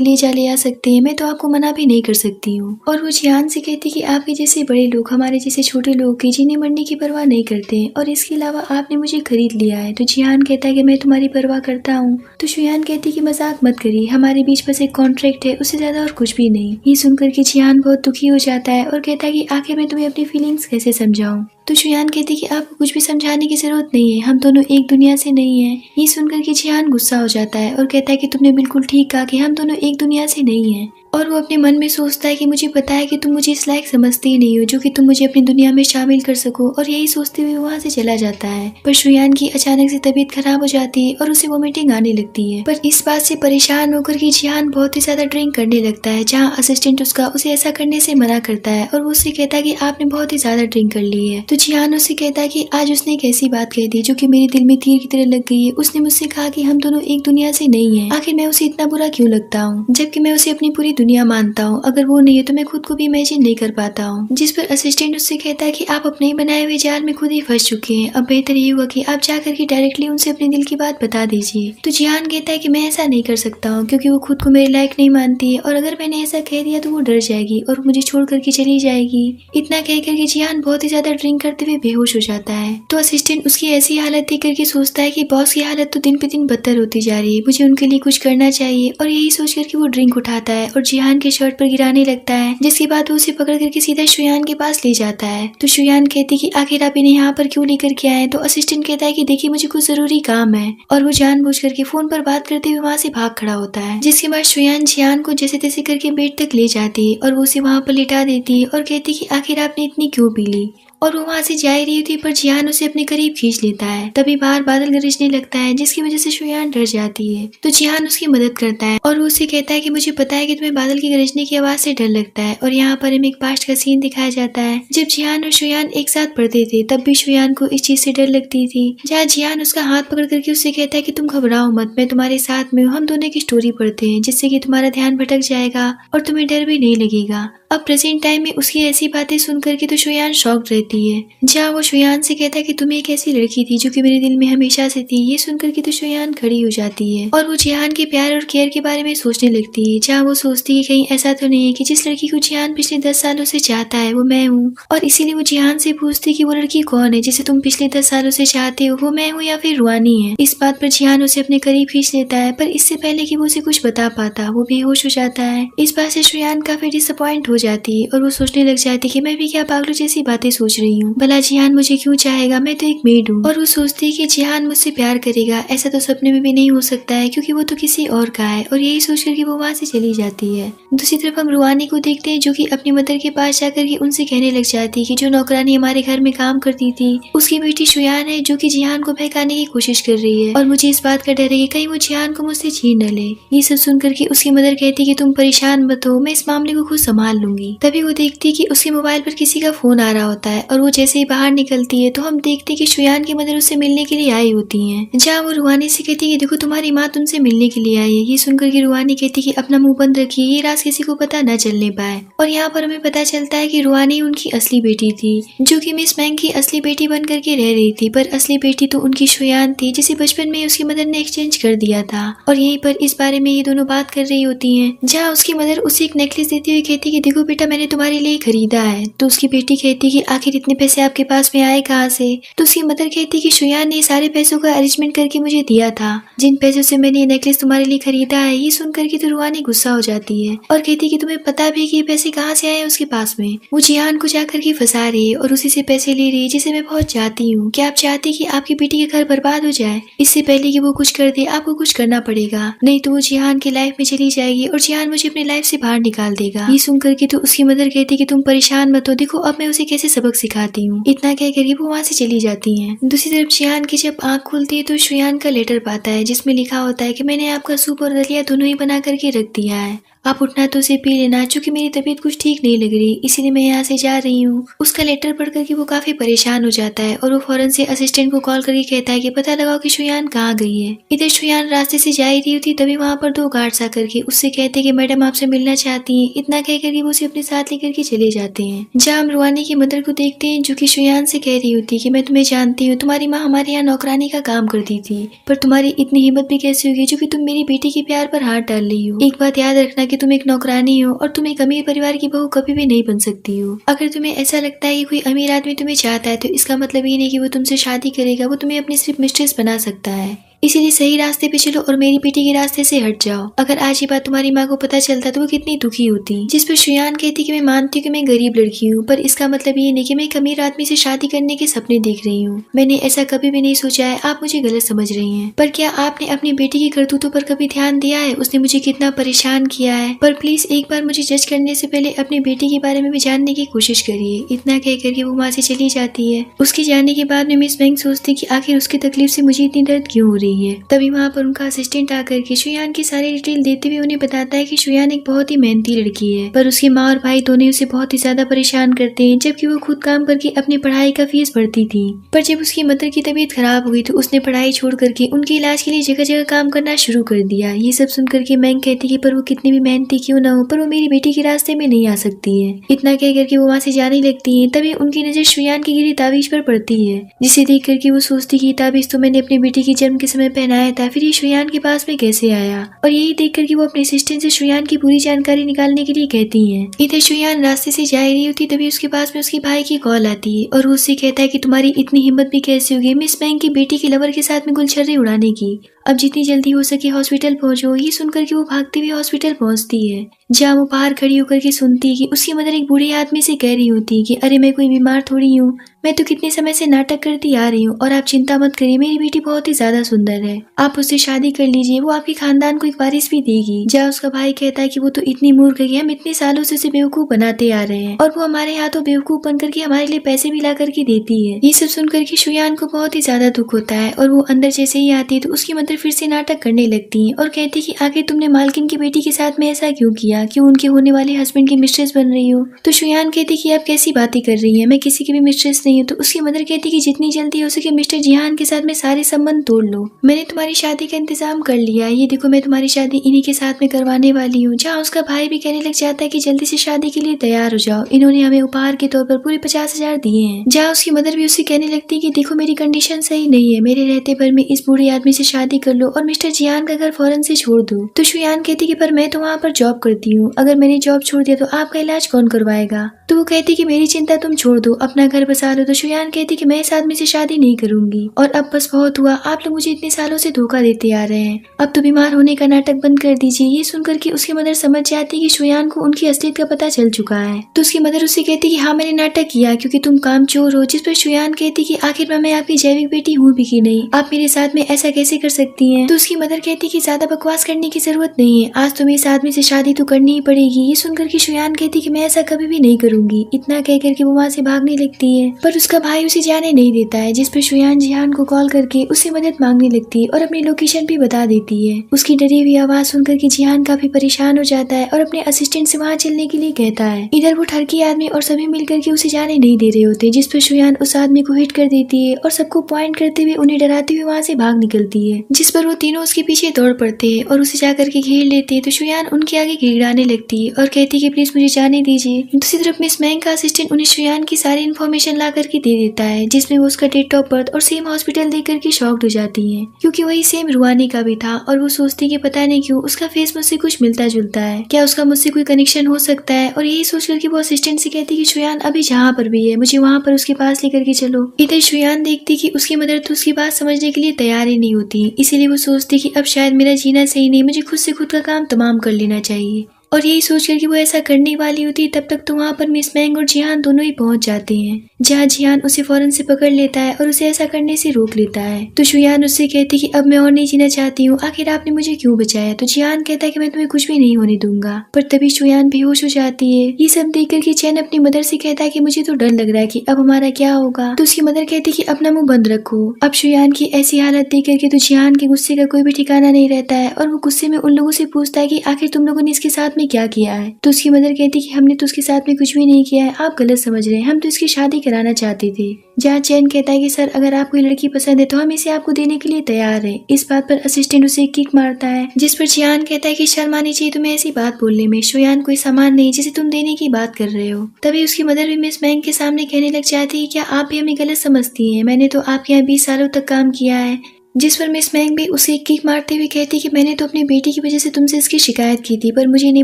ले आ सकते हैं, मैं तो आपको मना भी नहीं कर सकती हूँ। और वो जिहान से कहती कि आपके जैसे बड़े लोग हमारे जैसे छोटे लोग की जीने मरने की परवाह नहीं करते हैं और इसके अलावा आपने मुझे खरीद लिया है। तो जिहान कहता है कि मैं तुम्हारी परवाह करता हूँ। तो शुयान कहती कि मजाक मत करिए, हमारे बीच बस एक कॉन्ट्रैक्ट है, उससे ज्यादा और कुछ भी नहीं। ये सुनकर के जिहान बहुत दुखी हो जाता है और कहता है कि आखिर मैं तुम्हें अपनी फीलिंग्स कैसे समझाऊं। तो शुयान कहती कि आपको कुछ भी समझाने की जरूरत नहीं है, हम दोनों एक दुनिया से नहीं है। ये सुनकर के जिहान गुस्सा हो जाता है और कहता है कि तुमने बिल्कुल ठीक कहा कि हम दोनों एक दुनिया से नहीं है। और वो अपने मन में सोचता है कि मुझे पता है कि तुम मुझे इस लायक समझते ही नहीं हो जो कि तुम मुझे अपनी दुनिया में शामिल कर सको। और यही सोचते हुए वहाँ से चला जाता है। पर शुयान की अचानक से तबीयत खराब हो जाती है और उसे वोमिटिंग आने लगती है। पर इस बात से परेशान होकर के जिहान बहुत ही ज्यादा ड्रिंक करने लगता है, जहाँ असिस्टेंट उसका उसे ऐसा करने से मना करता है और वो उससे कहता है कि आपने बहुत ही ज्यादा ड्रिंक कर ली है। तो जिहान उससे कहता है कि आज उसने एक ऐसी बात कह दी जो कि मेरे दिल में तीर की तरह लग गई है। उसने मुझसे कहा कि हम दोनों एक दुनिया से नहीं है। आखिर मैं उसे इतना बुरा क्यों लगता हूँ, जबकि मैं उसे अपनी पूरी दुनिया मानता हूँ। अगर वो नहीं है तो मैं खुद को भी इमेजिन नहीं कर पाता हूँ। जिस पर असिस्टेंट उससे कहता है कि आप अपने ही बनाए हुए जाल में खुद ही फंस चुके हैं। अब बेहतर ये हुआ कि आप जाकर के डायरेक्टली उनसे अपने दिल की बात बता दीजिए। तो जिहान कहता है कि मैं ऐसा नहीं कर सकता हूँ क्योंकि वो खुद को मेरे लायक नहीं मानती है और अगर मैंने ऐसा कह दिया तो वो डर जाएगी और मुझे छोड़ करके चली जाएगी। इतना कह करके जिहान बहुत ही ज्यादा ड्रिंक करते हुए बेहोश हो जाता है। तो असिस्टेंट उसकी ऐसी हालत देख करके सोचता है कि बॉस की हालत तो दिन पे दिन बदतर होती जा रही है, मुझे उनके लिए कुछ करना चाहिए। और यही सोच करके वो ड्रिंक उठाता है और जिहान के शर्ट पर गिराने लगता है, जिसके बाद वो उसे पकड़ करके सीधा शुयान के पास ले जाता है। तो शुयान कहती कि आखिर आप इन्हें यहाँ पर क्यों लेकर के आए। तो असिस्टेंट कहता है कि देखिए मुझे कुछ जरूरी काम है और वो जानबूझ करके फोन पर बात करते हुए वहाँ से भाग खड़ा होता है। जिसके बाद शुयान जिहान को जैसे तैसे करके बेड तक ले जाती है और वो उसे वहाँ पर लिटा देती है और कहती कि आखिर आपने इतनी क्यों पी ली। और वो वहाँ से जा रही होती है पर जिहान उसे अपने करीब खींच लेता है। तभी बाहर बादल गरजने लगता है जिसकी वजह से शुयान डर जाती है। तो जिहान उसकी मदद करता है और वो उसे कहता है कि मुझे पता है कि तुम्हें बादल की गरजने की आवाज से डर लगता है। और यहाँ पर हमें एक पास्ट का सीन दिखाया जाता है जब जिहान और शुयान एक साथ पढ़ते थे, तब भी शुयान को इस चीज से डर लगती थी। जहाँ जिहान उसका हाथ पकड़ करके उससे कहता है कि तुम घबराओ मत, मैं तुम्हारे साथ में हूँ, हम दोनों की स्टोरी पढ़ते हैं जिससे कि तुम्हारा ध्यान भटक जाएगा और तुम्हें डर भी नहीं लगेगा। अब प्रेजेंट टाइम में उसकी ऐसी बातें सुन करके तो शुयान शॉक्ड रहती है, जहाँ वो शुयान से कहता है कि तुम एक ऐसी लड़की थी जो कि मेरे दिल में हमेशा से थी। ये सुन करके तो शुयान खड़ी हो जाती है और वो जिहान के प्यार और केयर के बारे में सोचने लगती है, जहाँ वो सोचती है कहीं ऐसा तो नहीं है कि जिस लड़की को जिहान पिछले 10 सालों से चाहता है वो मैं हूँ। और इसीलिए वो जिहान से पूछती कि वो लड़की कौन है जिसे तुम पिछले 10 सालों से चाहते हो, वो मैं हूँ या फिर रुआनी है। इस बात पर जिहान उसे अपने करीब खींच लेता है, पर इससे पहले कि वो उसे कुछ बता पाता वो बेहोश हो जाता है। इस बात से शुयान काफी डिसअपॉइंट हो जाती है और वो सोचने लग जाती कि मैं भी क्या पागलों जैसी बातें सोच रही हूँ, भला जिहान मुझे क्यों चाहेगा, मैं तो एक मेड हूँ। और वो सोचती है कि जिहान मुझसे प्यार करेगा, ऐसा तो सपने में भी नहीं हो सकता है क्योंकि वो तो किसी और का है। और यही सोच करके वो वहाँ से चली जाती है। दूसरी तरफ हम रुआनी को देखते हैं जो कि अपनी मदर के पास जाकर के उनसे कहने लग जाती है कि जो नौकरानी हमारे घर में काम करती थी उसकी बेटी शुयान है जो कि जिहान को बहकाने की कोशिश कर रही है और मुझे इस बात का डर है कि कहीं वो जिहान को मुझसे छीन न ले। ये सब सुन करके उसकी मदर कहती है कि तुम परेशान मत हो, मैं इस मामले को खुद संभाल लूंगी। तभी वो देखती है कि उसके मोबाइल पर किसी का फोन आ रहा होता है और वो जैसे ही बाहर निकलती है तो हम देखते हैं कि शुयान की मदर उससे मिलने के लिए आई होती है। जहाँ वो रुहानी से कहती है कि देखो तुम्हारी माँ तुमसे मिलने के लिए आई है। ये सुनकर के रुहानी कहती है कि अपना मुंह बंद रखिए, ये राज किसी को पता न चलने पाए। और यहाँ पर हमें पता चलता है कि रुहानी उनकी असली बेटी थी, जो कि मिस मैंग की असली बेटी बन करके रह रही थी, पर असली बेटी तो उनकी शुयान थी, जिसे बचपन में उसकी मदर ने एक्सचेंज कर दिया था। और यहीं पर इस बारे में ये दोनों बात कर रही होती हैं, जहाँ उसकी मदर उसे एक नेकलेस देती हुई कहती कि देखो बेटा मैंने तुम्हारे लिए खरीदा है। तो उसकी बेटी कहती कि आखिर इतने पैसे आपके पास में आए कहाँ से? तो उसकी मदर कहती कि शुयान ने सारे पैसों का अरेंजमेंट करके मुझे दिया था, जिन पैसों से मैंने ये नेकलेस तुम्हारे लिए खरीदा है। ये सुनकर के तो रुहानी गुस्सा हो जाती है और कहती कि तुम्हें पता भी कि ये पैसे कहाँ से आए उसके पास में। वो जिहान को जाकर के फंसा रही है और उसी से पैसे ले रही है, जिसे मैं बहुत चाहती हूँ। क्या आप चाहती कि आपकी बेटी का घर बर्बाद हो जाए? इससे पहले कि वो कुछ कर दे आपको कुछ करना पड़ेगा, नहीं तो वो जिहान की लाइफ में चली जाएगी और जिहान मुझे अपनी लाइफ से बाहर निकाल देगा। ये सुनकर के तो उसकी मदर कहती कि तुम परेशान मत हो, देखो अब मैं उसे कैसे सबक सिखाती हूँ। इतना कह करके वो वहाँ से चली जाती है। दूसरी तरफ जिहान की जब आँख खुलती है तो शुयान का लेटर पाता है, जिसमें लिखा होता है कि मैंने आपका सूप और दलिया दोनों ही बना करके रख दिया है, आप उठना तो उसे पी लेना, क्योंकि मेरी तबीयत कुछ ठीक नहीं लग रही, इसीलिए मैं यहाँ से जा रही हूँ। उसका लेटर पढ़ करके वो काफी परेशान हो जाता है और वो फौरन से असिस्टेंट को कॉल करके कहता है कि पता लगाओ कि शुयान कहाँ गई है। इधर शुयान रास्ते से जा ही रही होती, तभी वहाँ पर 2 गार्ड्स आकर के उससे कहते हैं कि मैडम आपसे मिलना चाहती है। इतना कह करके वो उसे अपने साथ लेकर के चले जाते हैं। जहाँ हम रुहानी की मदर को देखते हैं, जो कि शुयान से कह रही होती है कि मैं तुम्हें जानती हूँ, तुम्हारी माँ हमारे यहाँ नौकरानी का काम करती थी, पर तुम्हारी इतनी हिम्मत भी कैसे होगी जो कि तुम मेरी बेटी के प्यार पर हाथ डाल रही हो। एक बात याद रखना कि तुम एक नौकरानी हो और तुम एक अमीर परिवार की बहू कभी भी नहीं बन सकती हो। अगर तुम्हें ऐसा लगता है कि कोई अमीर आदमी तुम्हें चाहता है तो इसका मतलब ये नहीं कि वो तुमसे शादी करेगा, वो तुम्हें अपनी सिर्फ मिस्ट्रेस बना सकता है। इसीलिए सही रास्ते पे चलो और मेरी बेटी के रास्ते से हट जाओ। अगर आज ये बात तुम्हारी माँ को पता चलता तो वो कितनी दुखी होती। जिस पर शुयान कहती कि मैं मानती हूँ कि मैं गरीब लड़की हूँ, पर इसका मतलब ये नहीं कि मैं एक अमीर आदमी से शादी करने के सपने देख रही हूँ। मैंने ऐसा कभी भी नहीं सोचा है, आप मुझे गलत समझ रही हैं। पर क्या आपने अपनी बेटी की करतूतों पर कभी ध्यान दिया है? उसने मुझे कितना परेशान किया है। पर प्लीज एक बार मुझे जज करने से पहले अपनी बेटी के बारे में भी जानने की कोशिश करिए। इतना कह करके वो वहाँ से चली जाती है। उसके जाने के बाद में मिस मैंग सोचती कि आखिर उसकी तकलीफ से मुझे इतनी दर्द क्यों हो रही है। तभी वहाँ पर उनका असिस्टेंट आकर के शुयान की सारी डिटेल देते हुए उन्हें बताता है कि शुयान एक बहुत ही मेहनती लड़की है, पर उसकी माँ और भाई दोनों उसे बहुत ही ज्यादा परेशान करते हैं, जबकि वो खुद काम करके अपनी पढ़ाई का फीस भरती थी। पर जब उसकी मदर की तबीयत खराब हो गई तो उसने पढ़ाई छोड़ करके उनके इलाज के लिए जगह जगह काम करना शुरू कर दिया। ये सब सुन करके मैंग कहती है पर वो कितनी भी मेहनती क्यों ना हो, पर वो मेरी बेटी के रास्ते में नहीं आ सकती है। इतना कह करके वो वहाँ से जाने लगती है। तभी उनकी नजर शुयान की गिरी ताबीज पर पड़ती है, जिसे देख करके वो सोचती कि ताबीज तो मैंने अपनी बेटी के जन्म के समय पहनाया था, फिर ये शुयान के पास में कैसे आया। और यही देख करके वो अपने असिस्टेंट से शुयान की पूरी जानकारी निकालने के लिए कहती हैं। इधर शुयान रास्ते से जा रही होती, तभी उसके पास में उसके भाई की कॉल आती है और वो उससे कहता है कि तुम्हारी इतनी हिम्मत भी कैसे होगी मिस मैंग की बेटी के लवर के साथ में गुलछर्रे उड़ाने की। अब जितनी जल्दी हो सके हॉस्पिटल पहुंचो। ये सुनकर के वो भागती हुई हॉस्पिटल पहुंचती है, जहाँ वो बाहर खड़ी होकर के सुनती है कि उसकी मदर एक बूढ़े आदमी से कह रही होती है कि अरे मैं कोई बीमार थोड़ी हूँ, मैं तो कितने समय से नाटक करती आ रही हूँ और आप चिंता मत करिए, मेरी बेटी बहुत ही ज्यादा सुंदर है, आप उससे शादी कर लीजिए, वो आपके खानदान को एक वारिस भी देगी। जहाँ उसका भाई कहता है कि वो तो इतनी मूर्ख है, हम इतने सालों से उसे बेवकूफ बनाते आ रहे हैं और वो हमारे हाथों बेवकूफ बन करके हमारे लिए पैसे भी ला करके देती है। ये सब सुनकर के शुयान को बहुत ही ज्यादा दुख होता है और वो अंदर जैसे ही आती है तो उसकी मदर फिर से नाटक करने लगती है और कहती कि आखिर तुमने मालकिन की बेटी के साथ में ऐसा क्यों किया, क्यों उनके होने वाले हस्बैंड की मिस्ट्रेस बन रही हो। तो शुयान कहती कि आप कैसी बातें कर रही हैं, मैं किसी की भी मिस्ट्रेस नहीं हूँ। तो उसकी मदर कहती कि जितनी जल्दी हो सके मिस्टर जिहान के साथ में सारे संबंध तोड़ लो, मैंने तुम्हारी शादी का इंतजाम कर लिया, ये देखो मैं तुम्हारी शादी इन्हीं के साथ में करवाने वाली हूँ। जहाँ उसका भाई भी कहने लग जाता है कि जल्दी से शादी के लिए तैयार हो जाओ, इन्होंने हमें उपहार के तौर पर पूरे 50,000 दिए हैं। जहाँ उसकी मदर भी उससे कहने लगती है कि देखो मेरी कंडीशन सही नहीं है, मेरे रहते भर में इस बूढ़े आदमी से शादी कर लो और मिस्टर जिहान का घर फौरन से छोड़ दो। तो शुयान कहती कि पर मैं तो वहाँ पर जॉब करती हूँ, अगर मैंने जॉब छोड़ दिया तो आपका इलाज कौन करवाएगा। तो वो कहती कि मेरी चिंता तुम छोड़ दो, अपना घर बसा लो। तो शुयान कहती कि मैं इस आदमी से शादी नहीं करूंगी और अब बस बहुत हुआ, आप लोग मुझे इतने सालों से धोखा देते आ रहे हैं, अब तो बीमार होने का नाटक बंद कर दीजिए। ये सुनकर के उसकी मदर समझ जाती कि शुयान को उनकी असलियत का पता चल चुका है। तो उसकी मदर उससे कहती कि हाँ मैंने नाटक किया क्योंकि तुम कामचोर हो। जिस पर शुयान कहती कि आखिर मैं आपकी जैविक बेटी हूँ भी कि नहीं, आप मेरे साथ में ऐसा कैसे कर सकती लगती है। तो उसकी मदर कहती कि ज्यादा बकवास करने की जरूरत नहीं है, आज तुम्हें इस आदमी से शादी तो करनी ही पड़ेगी। ये सुनकर के शुयान कहती कि मैं ऐसा कभी भी नहीं करूंगी। इतना कहकर के वो वहाँ से भागने लगती है, पर उसका भाई उसे जाने नहीं देता है, जिस पर शुयान जिहान को कॉल करके उससे मदद मांगने लगती है और अपनी लोकेशन भी बता देती है। उसकी डरी हुई आवाज सुनकर के जिहान काफी परेशान हो जाता है और अपने असिस्टेंट से वहाँ चलने के लिए कहता है। इधर वो ठरकी आदमी और सभी मिलकर के उसे जाने नहीं दे रहे होते, जिस पर शुयान उस आदमी को हिट कर देती है और सबको पॉइंट करते हुए उन्हें डराते हुए वहाँ से भाग निकलती है, जिस पर वो तीनों उसके पीछे दौड़ पड़ते हैं और उसे जाकर के घेर लेते हैं। तो शुयान उनके आगे गिड़गिड़ाने लगती है और कहती है कि प्लीज मुझे जाने दीजिए। दूसरी तरफ मिस मैंग का असिस्टेंट उन्हें शुयान की सारी इन्फॉर्मेशन ला करके दे देता है, जिसमें वो उसका डेट ऑफ बर्थ और सेम हॉस्पिटल देख करके शॉक्ड हो जाती है, क्योंकि वही सेम रुआनी का भी था। और वो सोचती कि पता नहीं क्यों उसका फेस मुझसे कुछ मिलता जुलता है, क्या उसका मुझसे कोई कनेक्शन हो सकता है। और यही सोच करके वो असिस्टेंट से कहती कि शुयान अभी जहाँ पर भी है मुझे वहाँ पर उसके पास लेकर के चलो। इधर शुयान देखती कि उसकी मदर तो उसकी बात समझने के लिए तैयार ही नहीं होती, इसीलिए वो सोचती कि अब शायद मेरा जीना सही नहीं, मुझे खुद से खुद का काम तमाम कर लेना चाहिए। और यही सोचकर कि वो ऐसा करने वाली होती तब तक तो वहाँ पर मिस मैंग और जिहान दोनों ही पहुंच जाते हैं, जहाँ जिहान उसे फौरन से पकड़ लेता है और उसे ऐसा करने से रोक लेता है। तो शुयान उससे कहती कि अब मैं और नहीं जीना चाहती हूँ, आखिर आपने मुझे क्यों बचाया। तो जिहान कहता है कि मैं तुम्हें कुछ भी नहीं होने दूंगा, पर तभी शुयान बेहोश हो जाती है। ये सब देख कर चैन अपनी मदर से कहता है कि मुझे तो डर लग रहा है कि अब हमारा क्या होगा। तो उसकी मदर कहती कि अपना मुंह बंद रखो। अब शुयान की ऐसी हालत देख करके तो जिहान के गुस्से का कोई भी ठिकाना नहीं रहता है और वो गुस्से में उन लोगों से पूछता है कि आखिर तुम लोगों ने इसके साथ में क्या किया है। तो उसकी मदर कहती कि हमने तो उसके साथ में कुछ भी नहीं किया है, आप गलत समझ रहे हैं, हम तो इसकी शादी कराना चाहते थे। जहाँ चैन कहता है कि सर अगर आपको ये लड़की पसंद है तो हम इसे आपको देने के लिए तैयार हैं। इस बात पर असिस्टेंट उसे एक किक मारता है, जिस पर जिहान कहता है कि शर्म आनी चाहिए तुम्हें ऐसी बात बोलने में, शुयान कोई सामान नहीं जिसे तुम देने की बात कर रहे हो। तभी उसकी मदर भी मिस मैंग के सामने कहने लग जाती है क्या आप भी हमें गलत समझती हैं, मैंने तो आपके यहाँ 20 सालों तक काम किया है। जिस पर मिस मैंग भी उसे एक किक मारते हुए कहती कि मैंने तो अपनी बेटी की वजह से तुमसे इसकी शिकायत की थी, पर मुझे नहीं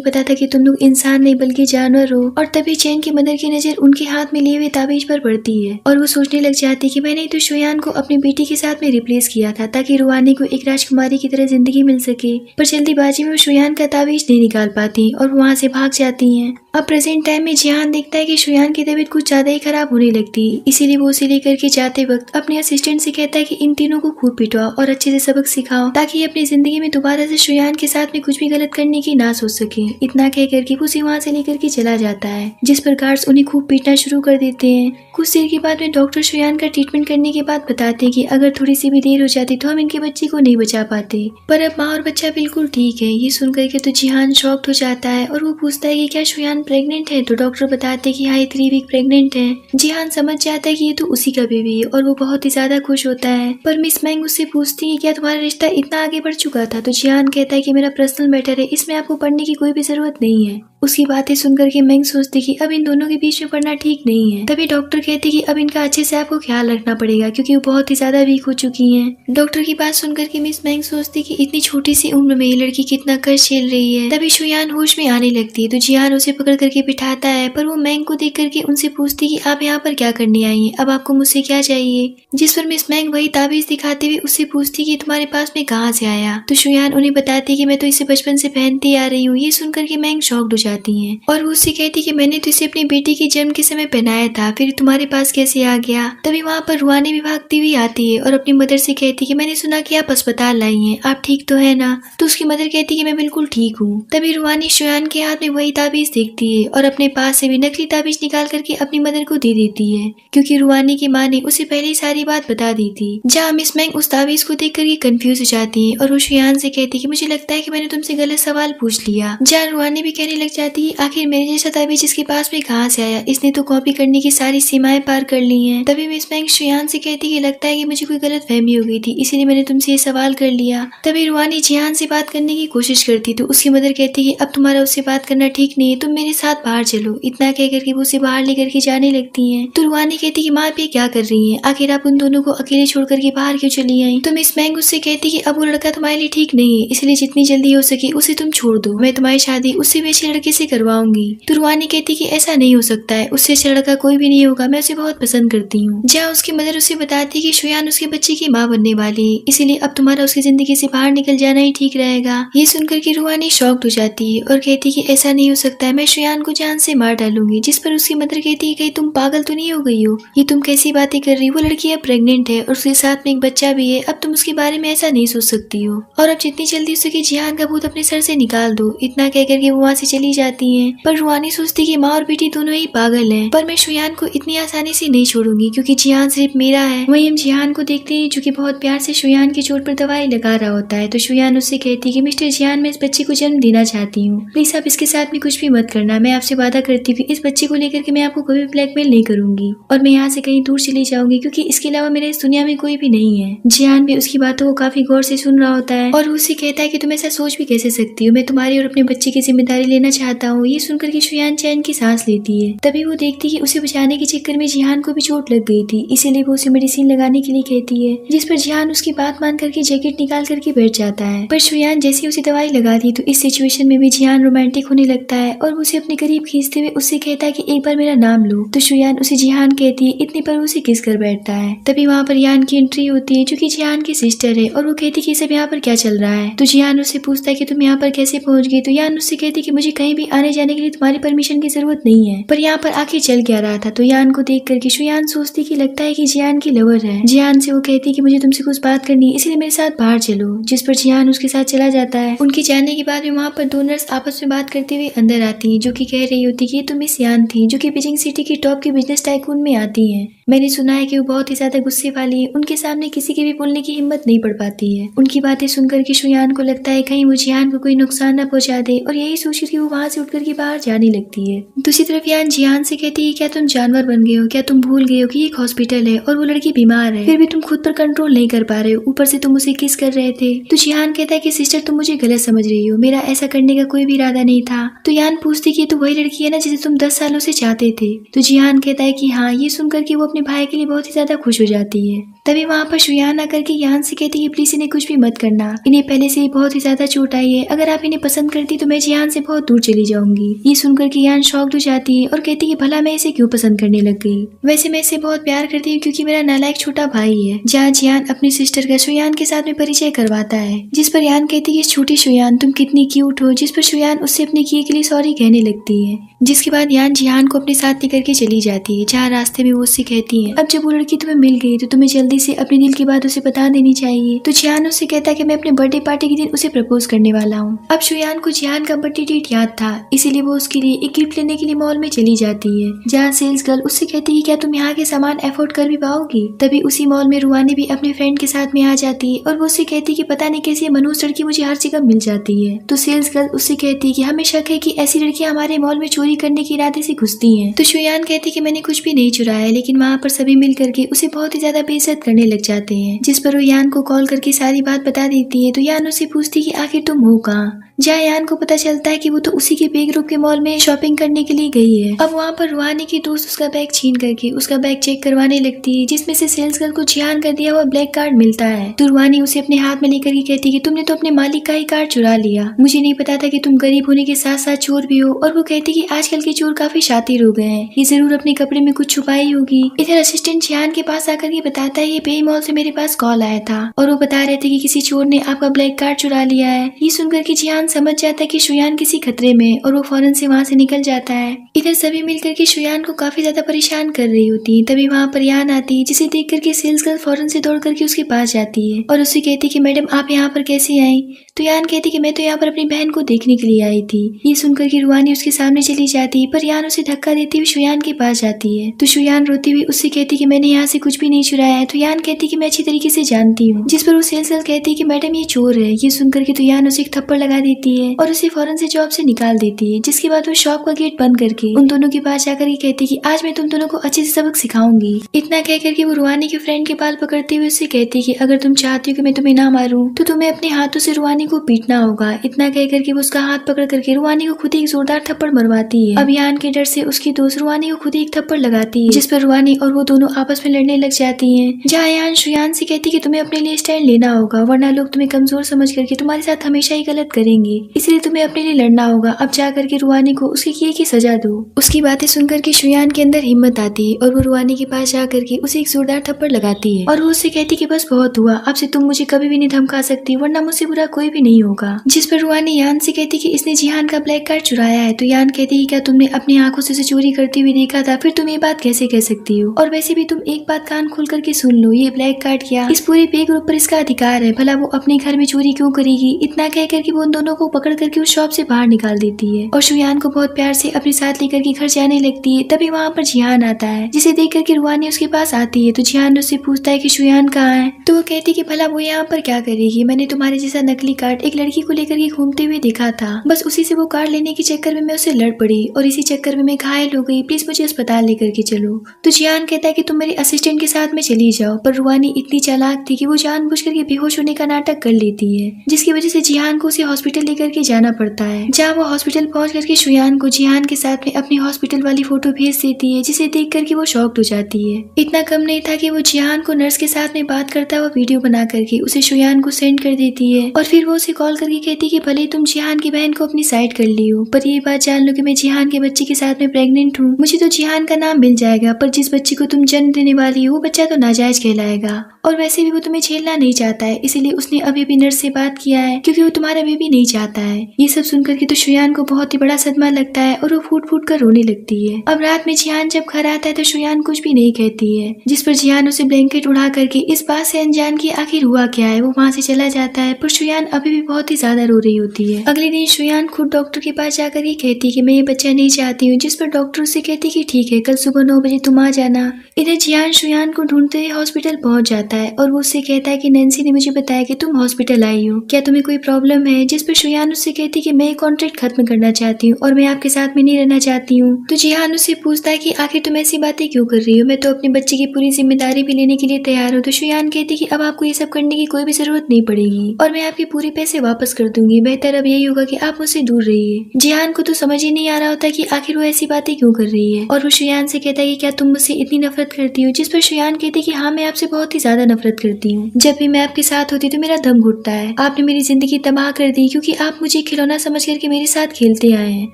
पता था कि तुम लोग इंसान नहीं बल्कि जानवर हो। और तभी चैन की मदर की नजर उनके हाथ में लिए हुए ताबीज पर पड़ती है और वो सोचने लग जाती कि मैंने तो शुयान को अपनी बेटी के साथ में रिप्लेस किया था ताकि रुआनी को एक राजकुमारी की तरह जिंदगी मिल सके। पर जल्दीबाजी में वो शुयान का ताबीज नहीं निकाल पाती और वहाँ से भाग जाती है। अब प्रेजेंट टाइम में जिहान देखता है कि शुयान की तबीयत कुछ ज्यादा ही खराब होने लगती है, इसीलिए वो उसे लेकर के जाते वक्त अपने असिस्टेंट से कहता है कि इन तीनों को खूब पिटवाओ और अच्छे से सबक सिखाओ ताकि ये अपनी जिंदगी में दोबारा से शुयान के साथ में कुछ भी गलत करने की ना सोच सके। इतना कह करके उसे वहाँ से लेकर के चला जाता है, जिस पर गार्ड्स उन्हें खूब पीटना शुरू कर देते हैं। कुछ देर के बाद में डॉक्टर शुयान का ट्रीटमेंट करने के बाद बताते हैं कि अगर थोड़ी सी भी देर हो जाती तो हम इनके बच्चे को नहीं बचा पाते, पर अब माँ और बच्चा बिल्कुल ठीक है। ये सुनकर के तो जिहान शॉक्ड हो जाता है और वो पूछता है कि क्या शुयान प्रेग्नेंट है। तो डॉक्टर बताते हैं कि हाँ 3 वीक प्रेग्नेंट है। जिहान समझ जाता है कि ये तो उसी का बेबी है और वो बहुत ही ज्यादा खुश होता है। पर मिस मैंग उससे पूछती है क्या तुम्हारा रिश्ता इतना आगे बढ़ चुका था। तो जिहान कहता है कि मेरा पर्सनल मैटर है, इसमें आपको पढ़ने की कोई भी जरूरत नहीं है। उसकी बातें सुनकर के मैंग सोचती कि अब इन दोनों के बीच में पढ़ना ठीक नहीं है। तभी डॉक्टर कहती कि अब इनका अच्छे से आपको ख्याल रखना पड़ेगा क्योंकि वो बहुत ही ज्यादा वीक हो चुकी हैं। डॉक्टर की बात सुनकर के मिस मैंग सोचती कि इतनी छोटी सी उम्र में ये लड़की कितना कष्ट झेल रही है। तभी शुयान होश में आने लगती है तो जिहान उसे पकड़ करके बिठाता है, पर वो मैंग को देख करके उनसे पूछती कि आप यहाँ पर क्या करने आई हैं, अब आपको मुझसे क्या चाहिए। जिस पर मिस मैंग वही ताबीज दिखाते हुए उससे पूछती कि तुम्हारे पास में कहाँ से आया। तो शुयान उन्हें बताती कि मैं तो इसे बचपन से पहनती आ रही हूँ। ये सुनकर के मैंग शॉक्ड हो जाती हैं और वो उससे कहती कि मैंने तो इसे अपनी बेटी के जन्म के समय पहनाया था, फिर तुम्हारे पास कैसे आ गया। तभी वहाँ पर रुआनी भी भागती हुई आती है और अपनी मदर से कहती कि मैंने सुना कि आप अस्पताल लाई हैं, आप ठीक तो है ना। तो उसकी मदर कहती कि मैं बिल्कुल ठीक हूँ। तभी रुआनी शुयान के हाथ में वही ताबीज देखती है और अपने पास से भी नकली ताबीज निकाल करके अपनी मदर को दे देती है, क्योंकि रुआनी की माँ ने उसे पहले ही सारी बात बता दी थी। जहाँ मिस मैंग उस ताबीज को देख करके कंफ्यूज हो जाती है और वो शुयान से कहती कि मुझे लगता है कि मैंने तुमसे गलत सवाल पूछ लिया। जहाँ रुआनी भी कहने लग जाती है आखिर मेरे जैसा ताबीज इसके पास में कहाँ से आया, इसने तो कॉपी करने की सारी सीमाएं पार कर ली हैं। तभी मिस मैंग शुयान से कहती कि लगता है कि मुझे कोई गलत फहमी हो गई थी, इसीलिए मैंने तुमसे ये सवाल कर लिया। तभी रुआनी जिहान से बात करने की कोशिश करती तो उसकी मदर कहती कि अब तुम्हारा उससे बात करना ठीक नहीं है, तुम मेरे साथ बाहर चलो। इतना कह करके वो उसे बाहर लेकर के जाने लगती है। तो रुआनी कहती कि माँ आप ये क्या कर रही है, आखिर आप उन दोनों को अकेले छोड़ करके बाहर क्यों चली आई। तो मिस मैंग उससे कहती कि अब वो लड़का तुम्हारे लिए ठीक नहीं है, इसलिए जितनी जल्दी हो सके उसे तुम छोड़ दो, मैं तुम्हारी शादी उससे भी अच्छे लड़के से करवाऊंगी। तो रुआनी कहती कि ऐसा नहीं हो सकता है, उससे अच्छा लड़का कोई भी नहीं होगा, मैं उसे बहुत पसंद करती हूँ। जहाँ उसकी मदर उसे बताती कि शुयान उसके बच्चे की माँ बनने वाली है, इसीलिए अब तुम्हारा उसकी जिंदगी से बाहर निकल जाना ही ठीक रहेगा। ये सुनकर के रुआनी शॉक्ड हो जाती है और कहती कि ऐसा नहीं हो सकता है, मैं शुयान को जान से मार डालूंगी। जिस पर उसकी मदर कहती है कहीं तुम पागल तो नहीं हो गई हो, ये तुम कैसी बातें कर रही हो, वो लड़की अब प्रेग्नेंट है और उसके साथ में एक बच्चा भी है, अब तुम उसके बारे में ऐसा नहीं सोच सकती हो और अब जितनी जल्दी हो सके जिहान का भूत अपने सर से निकाल दो। इतना कह करके वो वहाँ से चली जाती है। पर रुहानी सोचती कि माँ और बेटी दोनों ही पागल हैं, पर मैं शुयान को इतनी आसानी से नहीं छोड़ूंगी क्योंकि जिहान सिर्फ मेरा है। वहीं हम जिहान को देखते हैं जो कि बहुत प्यार से शुयान की चोट पर दवाई लगा रहा होता है। तो शुयान उससे कहती है कि मिस्टर जिहान, मैं इस बच्चे को जन्म देना चाहती हूँ, प्लीज आप इसके साथ में कुछ भी मत करना। मैं आपसे वादा करती हूँ इस बच्चे को लेकर के मैं आपको कभी ब्लैकमेल नहीं करूंगी और मैं यहाँ से कहीं दूर चली जाऊंगी क्योंकि इसके अलावा मेरे इस दुनिया में कोई भी नहीं है। जिहान भी उसकी बातों को काफी गौर से सुन रहा होता है और उससे कहता है कि तुम ऐसा सोच भी कैसे सकती हो, मैं तुम्हारी और अपने बच्चे की जिम्मेदारी लेना चाहता हूँ। ये सुनकर के शुयान चैन की सांस लेती है। तभी वो देखती है कि उसे बचाने के चक्कर में जिहान को भी चोट लग गई थी, इसीलिए वो उसे मेडिसिन लगाने के लिए कहती है। जिस पर जिहान उसकी बात मान करके जैकेट निकाल करके बैठ जाता है। पर शुयान जैसे उसे दवाई लगा दी तो इस सिचुएशन में भी जिहान रोमांटिक होने लगता है और उसे अपने करीब खींचते हुए उससे कहता है कि एक बार मेरा नाम लो। तो शुयान उसे जिहान कहती है, इतने पर उसे किस कर बैठता है। तभी वहाँ पर यान की एंट्री होती है जो कि जिहान की सिस्टर है और वो कहती है कि सब यहाँ पर क्या चल रहा है। तो जिहान उससे पूछता है कि तुम यहाँ पर कैसे पहुंच गई। तो यान उससे कहती है कि मुझे कहीं भी आने जाने के लिए तुम्हारी परमिशन की जरूरत नहीं है, पर यहाँ पर आखिर चल क्या रहा था। तो यान को देख करके शुयान सोचती कि लगता है कि जिहान की लवर है। जिहान से वो कहती है कि मुझे तुमसे कुछ बात करनी है, इसलिए मेरे साथ बाहर चलो। जिस पर जिहान उसके साथ चला जाता है। उनके जाने के बाद में वहाँ पर दो नर्स आपस में बात करते हुए अंदर आती है जो कि कह रही होती कि ये तो मिस यान थी जो कि बीजिंग सिटी की टॉप की बिजनेस टाइकून में आती है। मैंने सुना है कि वो बहुत ही ज्यादा गुस्से वाली है, उनके सामने किसी की भी बोलने की हिम्मत नहीं पड़ पाती है। उनकी बातें सुनकर के शुयान को लगता है कहीं वो जिहान को कोई नुकसान न पहुंचा दे और यही सोच के वो वहाँ से उठ करके बाहर जाने लगती है। दूसरी तरफ यान जिहान से कहती है क्या तुम जानवर बन गए हो, क्या तुम भूल गए हो कि एक हॉस्पिटल है और वो लड़की बीमार है, फिर भी तुम खुद पर कंट्रोल नहीं कर पा रहे हो, ऊपर से तुम उसे किस कर रहे थे। तो जिहान कहता है कि सिस्टर तुम मुझे गलत समझ रही हो, मेरा ऐसा करने का कोई भी इरादा नहीं था। तो यान पूछती कि तो वही लड़की है ना जिसे तुम 10 सालों से चाहते थे। तो जिहान कहता है कि हाँ। ये सुनकर के वो अपने भाई के लिए बहुत ही ज्यादा खुश हो जाती है। तभी वहाँ पर शुयान आकर के यान से कहती है प्लीज इन्हें कुछ भी मत करना, इन्हें पहले से ही बहुत ही ज्यादा चोट आई है, अगर आप इन्हें पसंद करती तो मैं जिहान से बहुत दूर चली जाऊंगी। ये सुनकर के यान शॉक्ड हो जाती है और कहती है भला मैं इसे क्यों पसंद करने लग गई, वैसे मैं इससे बहुत प्यार करती हूँ क्योंकि मेरा नालायक छोटा भाई है। जहाँ जिहान अपनी सिस्टर का शुयान के साथ में परिचय करवाता है। जिस पर यान कहती है छोटी शुयान तुम कितनी क्यूट हो। जिस पर शुयान उससे अपने किए के लिए सॉरी कहने लगती है। जिसके बाद यान जिहान को अपने साथ लेकर के चली जाती है। जहाँ रास्ते में वो उससे कहती है अब जब वो लड़की तुम्हें मिल गई तो तुम्हें जल्दी से अपने दिल की बात उसे बता देनी चाहिए। तो जिहान उससे कहता है कि मैं अपने बर्थडे पार्टी के दिन उसे प्रपोज करने वाला हूँ। अब शुयान को जिहान का बर्थडे डेट याद था, इसीलिए वो उसके लिए एक गिफ्ट लेने के लिए मॉल में चली जाती है। जहाँ सेल्स गर्ल उससे कहती है क्या तुम यहाँ के सामान अफोर्ड कर भी पाओगी। तभी उसी मॉल में रुहानी भी अपने फ्रेंड के साथ में आ जाती है और वो उससे कहती है कि पता नहीं कैसी मनहूस लड़की मुझे हर जगह मिल जाती है। तो सेल्स गर्ल उससे कहती है कि हमें शक है कि ऐसी लड़कियां हमारे मॉल में चोरी करने के इरादे से घुसती हैं। तो शुयान कहती है कि मैंने कुछ भी नहीं चुराया, लेकिन वहाँ पर सभी मिल करके उसे बहुत ही ज्यादा बेइज्जत करने लग जाते हैं। जिस पर वो यान को कॉल करके सारी बात बता देती है। तो यान उससे पूछती है कि आखिर तुम हो कहाँ। जहाँ यान को पता चलता है कि वो तो उसी के बे ग्रुप के मॉल में शॉपिंग करने के लिए गई है। अब वहाँ पर रुहानी की दोस्त उसका बैग छीन करके उसका बैग चेक करवाने लगती है, जिसमें से सेल्स गर्ल को जिहान कर दिया हुआ ब्लैक कार्ड मिलता है। तो रुहानी उसे अपने हाथ में लेकर के कहती है कि तुमने तो अपने मालिक का ही कार्ड चुरा लिया, मुझे नहीं पता था कि तुम गरीब होने के साथ साथ चोर भी हो। और वो कहती है कि आजकल के चोर काफी शातिर हो गए हैं, ये जरूर अपने कपड़े में कुछ छुपाई होगी। इधर असिस्टेंट जिहान के पास आकर के बताता है ये पे मॉल से मेरे पास कॉल आया था और वो बता रहे थे कि किसी चोर ने आपका ब्लैक कार्ड चुरा लिया है। ये सुनकर के जिहान समझ जाता है कि शुयान किसी खतरे में और वो फौरन से वहाँ से निकल जाता है। इधर सभी मिलकर के शुयान को काफी ज्यादा परेशान कर रही होती है। तभी वहाँ पर यान आती है, जिसे देख करके सेल्स गर्ल फौरन से दौड़ करके उसके पास जाती है और उसे कहती है कि मैडम आप यहाँ पर कैसे आई। तो यान कहती कि मैं तो यहाँ पर अपनी बहन को देखने के लिए आई थी। ये सुनकर के रुहानी उसके सामने चली जाती है, पर यान उसे धक्का देती हुई शुयान के पास जाती है। तो शुयान रोती हुई उससे कहती कि मैंने यहाँ से कुछ भी नहीं चुराया है। तो यान कहती कि मैं अच्छी तरीके से जानती हूँ। जिस पर वो सेल्स गर्ल कहती है कि मैडम ये चोर है। ये सुनकर के तो यान उसे एक थप्पड़ लगा देती है और उसे फौरन से जॉब से निकाल देती है। जिसके बाद वो शॉप का गेट बंद करके उन दोनों के पास जाकर के कहती कि आज मैं तुम दोनों को अच्छे से सबक सिखाऊंगी। इतना कह करके वो रुहानी के फ्रेंड के बाल पकड़ते हुए उससे कहती कि अगर तुम चाहती हो कि मैं तुम्हें ना मारूं तो तुम्हें अपने हाथों से रुहानी को पीटना होगा। इतना कह करके वो उसका हाथ पकड़ करके रुहानी को खुद ही एक जोरदार थप्पड़ मरवाती है। अब यान के डर से उसकी दोस्त रुहानी को खुद ही एक थप्पड़ लगाती है, जिस पर रुहानी और वो दोनों आपस में लड़ने लग जाती है। जहाँ यान शुयान से कहती कि तुम्हें अपने लिए स्टैंड लेना होगा, वरना लोग तुम्हें कमजोर समझ करके तुम्हारे साथ हमेशा ही गलत करेंगे, इसलिए तुम्हें अपने लिए लड़ना होगा। अब जा करके रुहानी को उसके किए की सजा दो। उसकी बातें सुनकर के शुयान के अंदर हिम्मत आती है और वो रुहानी के पास जा करके उसे एक जोरदार थप्पड़ लगाती है और वो उससे कहती कि बस बहुत हुआ, अब से तुम मुझे कभी भी नहीं धमका सकती, वरना मुझसे बुरा कोई भी नहीं होगा। जिस पर रुहानी यान से कहती कि इसने जिहान का ब्लैक कार्ड चुराया है। तो यान कहती है क्या तुमने अपनी आंखों से उसे चोरी करते हुए देखा था, फिर तुम ये बात कैसे कह सकती हो? और वैसे भी तुम एक बात कान खोल करके सुन लो, ये ब्लैक कार्ड क्या इस पूरे पे ग्रुप पर इसका अधिकार है, भला वो अपने घर में चोरी क्यों करेगी? इतना कह करके वो उन दोनों को पकड़ करके उस शॉप से बाहर निकाल देती है और शुयान को बहुत प्यार से अपने साथ लेकर के घर जाने लगती है। तभी वहाँ पर जिहान आता है, जिसे देख करके रुहानी उसके पास आती है। तो जिहान उससे पूछता है कि शुयान कहाँ है? तो वो कहती कि भला वो यहाँ पर क्या करेगी, मैंने तुम्हारे जैसा नकली कार्ड एक लड़की को लेकर के घूमते हुए देखा था, बस उसी से वो कार्ड लेने के चक्कर में मैं उससे लड़ पड़ी और इसी चक्कर में मैं घायल हो गई, प्लीज मुझे अस्पताल लेकर के चलो। तो जिहान कहता है कि तुम मेरे असिस्टेंट के साथ में चली जाओ, पर रुहानी इतनी चालाक थी कि वो जानबूझ करके बेहोश होने का नाटक कर लेती है, जिसकी वजह से जिहान को उसे हॉस्पिटल लेकर के जाना पड़ता है। जहाँ वो हॉस्पिटल पहुंच करके शुयान को जिहान के साथ में अपनी हॉस्पिटल वाली फोटो भेज देती है, जिसे देख करके वो शॉक्ड हो जाती है। इतना कम नहीं था कि वो जिहान को नर्स के साथ में बात करता हुआ वीडियो बना करके उसे शुयान को सेंड कर देती है और फिर वो उसे कॉल करके कहती कि भले तुम जिहान की बहन को अपनी साइड कर ली हो, पर ये बात जान लो कि मैं जिहान के बच्चे के साथ में प्रेग्नेंट हूँ। मुझे तो जिहान का नाम मिल जाएगा, पर जिस बच्चे को तुम जन्म देने वाली हो वो बच्चा तो नाजायज कहलाएगा और वैसे भी वो तुम्हें झेलना नहीं चाहता है, इसीलिए उसने अभी भी नर्स से बात किया है क्योंकि वो तुम्हारा बेबी नहीं चाहता है। ये सब सुनकर के तो शुयान को बहुत ही बड़ा सदमा लगता है और वो फूट फूट कर रोने लगती है। अब रात में जिहान जब घर आता है तो शुयान कुछ भी नहीं कहती है, जिस पर जिहान उसे ब्लैंकेट उड़ा करके इस बात से अनजान की आखिर हुआ क्या है वो वहाँ से चला जाता है, पर शुयान अभी भी बहुत ही ज्यादा रो रही होती है। अगले दिन शुयान खुद डॉक्टर के पास जाकर ये कहती कि मैं ये बच्चा नहीं चाहती हूँ, जिस पर डॉक्टर उसे कहती कि ठीक है कल सुबह 9 बजे तुम आ जाना। इधर जिहान शुयान को ढूंढते हुए हॉस्पिटल पहुंच जाता है और वो उससे कहता है कि नैन्सी ने मुझे बताया कि तुम हॉस्पिटल आई हो, क्या तुम्हें कोई प्रॉब्लम है? जिस पर शुयान उससे कहती कि मैं कॉन्ट्रैक्ट खत्म करना चाहती हूँ और मैं आपके साथ में नहीं रहना चाहती हूँ। तो जिहान उससे पूछता है कि आखिर तुम ऐसी बातें क्यों कर रही हो, मैं तो अपने बच्चे की पूरी जिम्मेदारी भी लेने के लिए तैयार हूँ। तो शुयान कहती कि अब आपको ये सब करने की कोई भी जरूरत नहीं पड़ेगी और मैं आपके पूरे पैसे वापस कर दूंगी, बेहतर अब यही होगा कि आप मुझसे दूर रहिए। जिहान को तो समझ ही नहीं आ रहा होता कि आखिर वो ऐसी बातें क्यों कर रही है और वो शुयान से कहता है कि क्या तुम मुझसे इतनी नफरत करती हो? जिस पर शुयान कहती कि हाँ मैं आपसे बहुत ही ज्यादा नफरत करती हूँ, जब भी मैं आपके साथ होती तो मेरा दम घुटता है। आपने मेरी जिंदगी तबाह कर दी क्योंकि आप मुझे खिलौना समझ करके मेरे साथ खेलते आए हैं।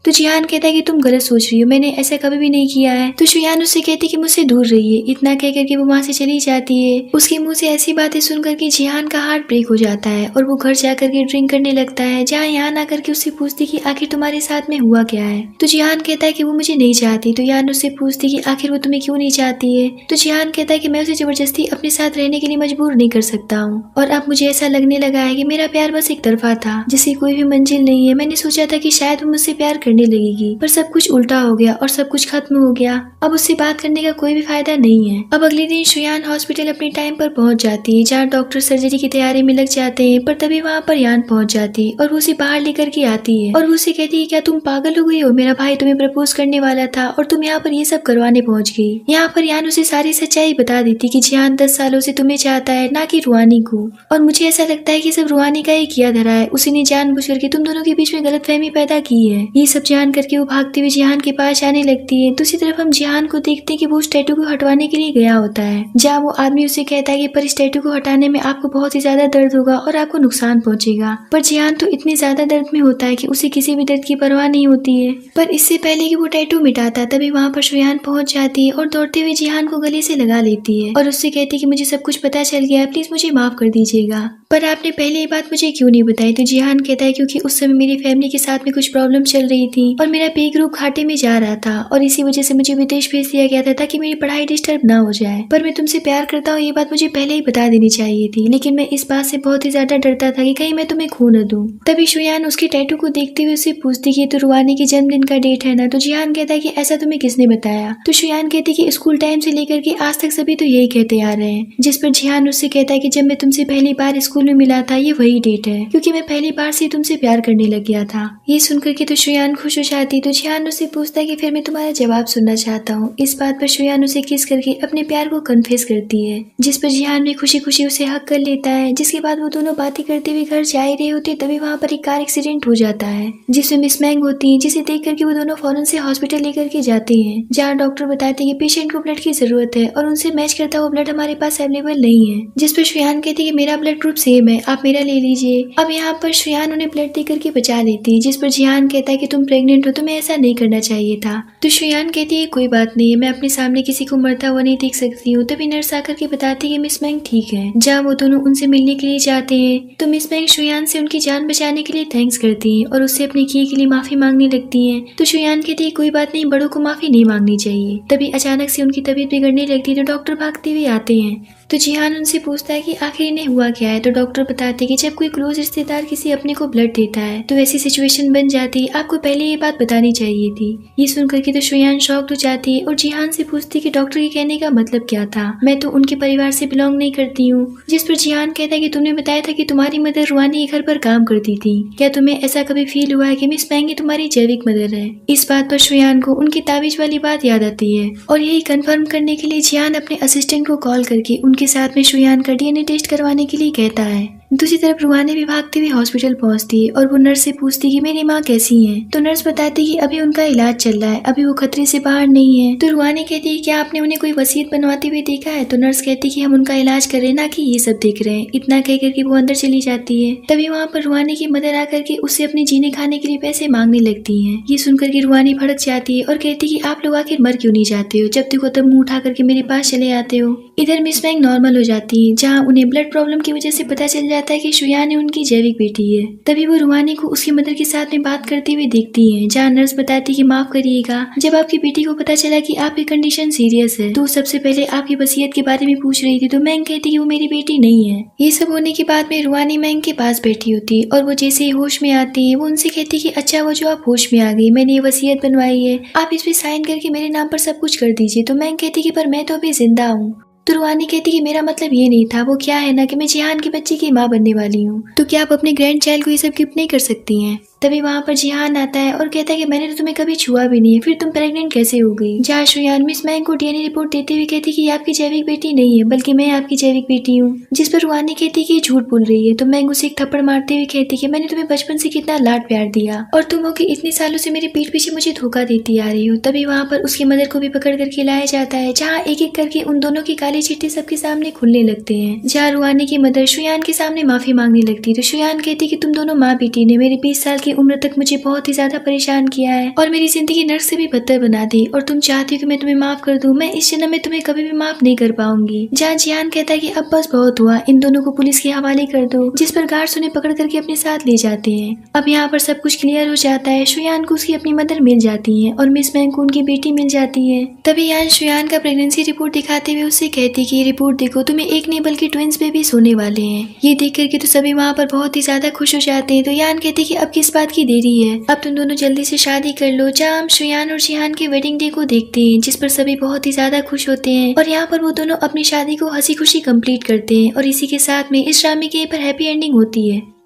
तो जिहान कहता है कि तुम गलत सोच रही हो, मैंने ऐसा कभी भी नहीं किया है। तो शुयान उससे कहती कि मुझसे दूर रहिए। इतना कह करके वो वहाँ से चली जाती है। उसके मुंह से ऐसी बातें सुन करके जिहान का हार्ट ब्रेक हो जाता है और वो घर जा करके ड्रिंक करने लगता है। जहाँ यान आकर के उससे पूछती कि आखिर तुम्हारे साथ में हुआ क्या है। तो जिहान कहता है कि वो मुझे नहीं चाहती। तो यान उससे पूछती कि आखिर वो तुम्हें क्यों नहीं चाहती है। तो जिहान कहता है कि मैं उसे जबरदस्ती अपने साथ रहने के लिए मजबूर नहीं कर सकता हूँ और अब मुझे ऐसा लगने लगा है कि मेरा प्यार बस एक तरफा था, जिसकी कोई भी मंजिल नहीं है। मैंने सोचा था कि शायद वो मुझसे प्यार करने लगेगी, पर सब कुछ उल्टा हो गया और सब कुछ खत्म हो गया। अब उससे बात करने का कोई भी फायदा नहीं है। अब अगले दिन शुयान हॉस्पिटल अपने टाइम पर पहुंच जाती है, जहाँ डॉक्टर सर्जरी की तैयारी में लग जाते हैं। पर तभी वहाँ पर यान पहुंच जाती है और वो उसे बाहर लेकर के आती है और वो उसे कहती है क्या तुम पागल हो गई हो, मेरा भाई तुम्हें प्रपोज करने वाला था और तुम यहाँ पर ये सब करवाने पहुंच गई। यहाँ पर यान उसे सारी सच्चाई बता देती कि जिहान 10 सालों से तुम्हें चाहता है, ना कि रुहानी को। और मुझे ऐसा लगता है कि सब रुहानी का ही किया धरा है, उसी ने जानबूझ करके तुम दोनों के बीच में गलतफहमी पैदा की है। ये सब जान करके वो भागते हुए जिहान के पास आने लगती है। दूसरी तरफ हम जिहान को देखते हैं कि वो उस टैटू को हटवाने के लिए गया होता है, जहाँ वो आदमी उसे कहता है कि पर इस टैटू को हटाने में आपको बहुत ही ज्यादा दर्द होगा और आपको नुकसान पहुंचेगा। पर जिहान तो इतनी ज्यादा दर्द में होता है कि उसे किसी भी दर्द की परवाह नहीं होती है। पर इससे पहले कि वो टैटू मिटाता तभी वहाँ पर शुयान पहुंच जाती है और दौड़ते हुए जिहान को गले से लगा लेती है और उससे कहती है कि मुझे सब कुछ पता चल गया है, प्लीज मुझे माफ कर दीजिएगा, पर आपने पहले ये बात मुझे क्यों नहीं बताई। तो जिहान कहता है क्योंकि उस समय मेरी फैमिली के साथ में कुछ प्रॉब्लम चल रही थी और मेरा पे ग्रुप घाटे में जा रहा था और इसी वजह से मुझे विदेश भेज दिया गया था ताकि मेरी पढ़ाई डिस्टर्ब ना हो जाए। पर मैं तुमसे प्यार करता हूँ ये बात मुझे पहले ही बता देनी चाहिए थी, लेकिन मैं इस बात से बहुत ही ज्यादा डरता था कि कहीं मैं तुम्हें खो न दूं। तभी शुयान उसके टैटू को देखते हुए उससे पूछती कि तो रुहानी के जन्मदिन का डेट है ना। तो जिहान कहता है कि ऐसा तुम्हें किसने बताया। तो शुयान कहती कि स्कूल टाइम से लेकर के आज तक सभी तो यही कहते आ रहे हैं। जिस पर जिहान उससे कहता है कि जब मैं तुमसे पहली बार स्कूल स्कूल में मिला था ये वही डेट है, क्योंकि मैं पहली बार से तुमसे प्यार करने लग गया था। ये सुनकर के तो शुयान खुश हो जाती तो जिहान उससे पूछता है कि फिर मैं तुम्हारा जवाब सुनना चाहता हूँ। इस बात पर शुयान उसे किस करके अपने प्यार को कन्फेस करती है, जिस पर जिहान भी खुशी खुशी उसे हक कर लेता है। जिसके बाद वो दोनों बातें करते हुए घर जा ही रहे होते तभी वहाँ पर एक कार एक्सीडेंट हो जाता है, जिसमें मिस मैंग होती है, जिसे देख करके वो दोनों फौरन से हॉस्पिटल लेकर के जाते हैं, जहाँ डॉक्टर बताते हैं कि पेशेंट को ब्लड की जरूरत है और उनसे मैच करता हुआ ब्लड हमारे पास अवेलेबल नहीं है। जिस पर शुयान कहती है कि मेरा ब्लड ग्रुप सेम है, आप मेरा ले लीजिए। अब यहाँ पर शुयान उन्हें ब्लड दे करके बचा लेती है, जिस पर जिहान कहता है कि तुम प्रेग्नेंट हो, तुम्हें ऐसा नहीं करना चाहिए था। तो शुयान कहती है कोई बात नहीं, मैं अपने सामने किसी को मरता हुआ नहीं देख सकती हूँ। तभी नर्स आकर के बताती है कि मिस मैंग ठीक है। जहाँ वो दोनों उनसे मिलने के लिए जाते हैं तो मिस मैंग शुयान से उनकी जान बचाने के लिए थैंक्स करती है और उससे अपने किए के लिए माफी मांगने लगती है। तो शुयान कहती है कोई बात नहीं, बड़ों को माफी नहीं मांगनी चाहिए। तभी अचानक से उनकी तबीयत बिगड़ने लगती है तो डॉक्टर भागते हुए आते हैं। तो जिहान उनसे पूछता है कि आखिर इन्हें हुआ क्या है। तो डॉक्टर बताते हैं कि जब कोई क्लोज रिश्तेदार किसी अपने को ब्लड देता है तो ऐसी सिचुएशन बन जाती है, आपको पहले ये बात बतानी चाहिए थी। ये सुनकर के तो शुयान शॉक्ड हो जाती है और जिहान से पूछती है कि डॉक्टर के कहने का मतलब क्या था, मैं तो उनके परिवार से बिलोंग नहीं करती हूँ। जिस पर जिहान कहता है कि तुमने बताया था कि तुम्हारी मदर रुआनी के घर पर काम करती थी, क्या तुम्हें ऐसा कभी फील हुआ है कि मिस मैंग तुम्हारी जैविक मदर है। इस बात पर शुयान को उनकी ताबीज वाली बात याद आती है और यही कंफर्म करने के लिए जिहान अपने असिस्टेंट को कॉल करके के साथ में शुयान का डीएनए टेस्ट करवाने के लिए कहता है। दूसरी तरफ रुआनी भी भागते हुए हॉस्पिटल पहुंचती है और वो नर्स से पूछती कि मेरी माँ कैसी है। तो नर्स बताती कि अभी उनका इलाज चल रहा है, अभी वो खतरे से बाहर नहीं है। तो रुआनी कहती है क्या आपने उन्हें कोई वसीयत बनवाते हुए देखा है। तो नर्स कहती कि हम उनका इलाज कर रहे ना कि ये सब देख रहे हैं। इतना कह करके वो अंदर चली जाती है। तभी वहाँ पर रुआनी की मदर आकर के उससे अपने जीने खाने के लिए पैसे मांगने लगती है। ये सुनकर के रुआनी भड़क जाती है और कहती कि आप लोग आखिर मर क्यों नहीं जाते हो, जब देखो तब मुंह उठा करके मेरे पास चले आते हो। इधर मिस मैंग नॉर्मल हो जाती है, जहाँ उन्हें ब्लड प्रॉब्लम की वजह से पता चल जाता है कि शुयान उनकी जैविक बेटी है। तभी वो रुआनी को उसकी मदर के साथ में बात करते हुए देखती है, जहाँ नर्स बताती कि माफ करिएगा, जब आपकी बेटी को पता चला कि आपकी कंडीशन सीरियस है तो सबसे पहले आपकी वसीयत के बारे में पूछ रही थी। तो मैंग कहती कि वो मेरी बेटी नहीं है। ये सब होने के बाद में रुआनी मैंग के पास बैठी होती और वो जैसे ही होश में आती है वो उनसे कहती कि अच्छा वो जो आप होश में आ गई, मैंने ये वसीयत बनवाई है, आप इस पे साइन करके मेरे नाम पर सब कुछ कर दीजिए। तो मैंग कहती कि पर मैं तो अभी जिंदा हूँ। तो रुआनी कहती कि मेरा मतलब ये नहीं था, वो क्या है ना कि मैं जिहान के बच्चे की माँ बनने वाली हूँ, तो क्या आप अपने ग्रैंड चाइल्ड को ये सब गिफ्ट नहीं कर सकती हैं। तभी वहाँ पर जिहान आता है और कहता है कि मैंने तो तुम्हें कभी छुआ भी नहीं है, फिर तुम प्रेग्नेंट कैसे हो गई। जहाँ शुयान मिस मैंग को डीएनए रिपोर्ट देते हुए कहती कि आपकी जैविक बेटी नहीं है बल्कि मैं आपकी जैविक बेटी हूँ। जिस पर रुआनी कहती कि ये झूठ बोल रही है। तो मैंग उसे एक थप्पड़ मारते हुए कहती कि मैंने तुम्हें बचपन से कितना लाड प्यार दिया और तुम हो कि इतने सालों से मेरे पीठ पीछे मुझे धोखा देती आ रही हो। तभी वहाँ पर उसकी मदर को भी पकड़ करके लाया जाता है, जहाँ एक एक करके उन दोनों की काले चिट्टे सबके सामने खुलने लगते हैं। जहाँ रुआनी की मदर शुयान के सामने माफी मांगने लगती है। तो शुयान कहती कि तुम दोनों माँ बेटी ने मेरे 20 साल की उम्र तक मुझे बहुत ही ज्यादा परेशान किया है और मेरी जिंदगी नर्क से भी बदतर बना दी, और तुम चाहती हो कि मैं तुम्हें माफ कर दूं, मैं इस जन्म में तुम्हें कभी भी माफ नहीं कर पाऊंगी। जहाँ जिहान कहता है कि अब बस बहुत हुआ, इन दोनों को पुलिस के हवाले कर दो। जिस पर गार्ड्स उन्हें पकड़ करके अपने साथ ले जाते हैं। अब यहाँ पर सब कुछ क्लियर हो जाता है। शुयान को उसकी अपनी मदर मिल जाती है और मिस मैंग को उनकी बेटी मिल जाती है। तभी यान शुयान का प्रेगनेंसी रिपोर्ट दिखाते हुए उससे कहती कि ये रिपोर्ट देखो, तुम्हें एक नहीं बल्कि ट्विंस बेबीज होने वाले हैं। ये देख करके तो सभी वहाँ पर बहुत ही ज्यादा खुश हो जाते हैं। तो यान कहती कि अब किस बात की देरी है, अब तुम दोनों जल्दी से शादी कर लो। जहाँ हम शुयान और जिहान के वेडिंग डे को देखते हैं, जिस पर सभी बहुत ही ज्यादा खुश होते हैं और यहाँ पर वो दोनों अपनी शादी को हंसी खुशी कंप्लीट करते हैं और इसी के साथ में इस ड्रामे की पर हैप्पी एंडिंग होती है।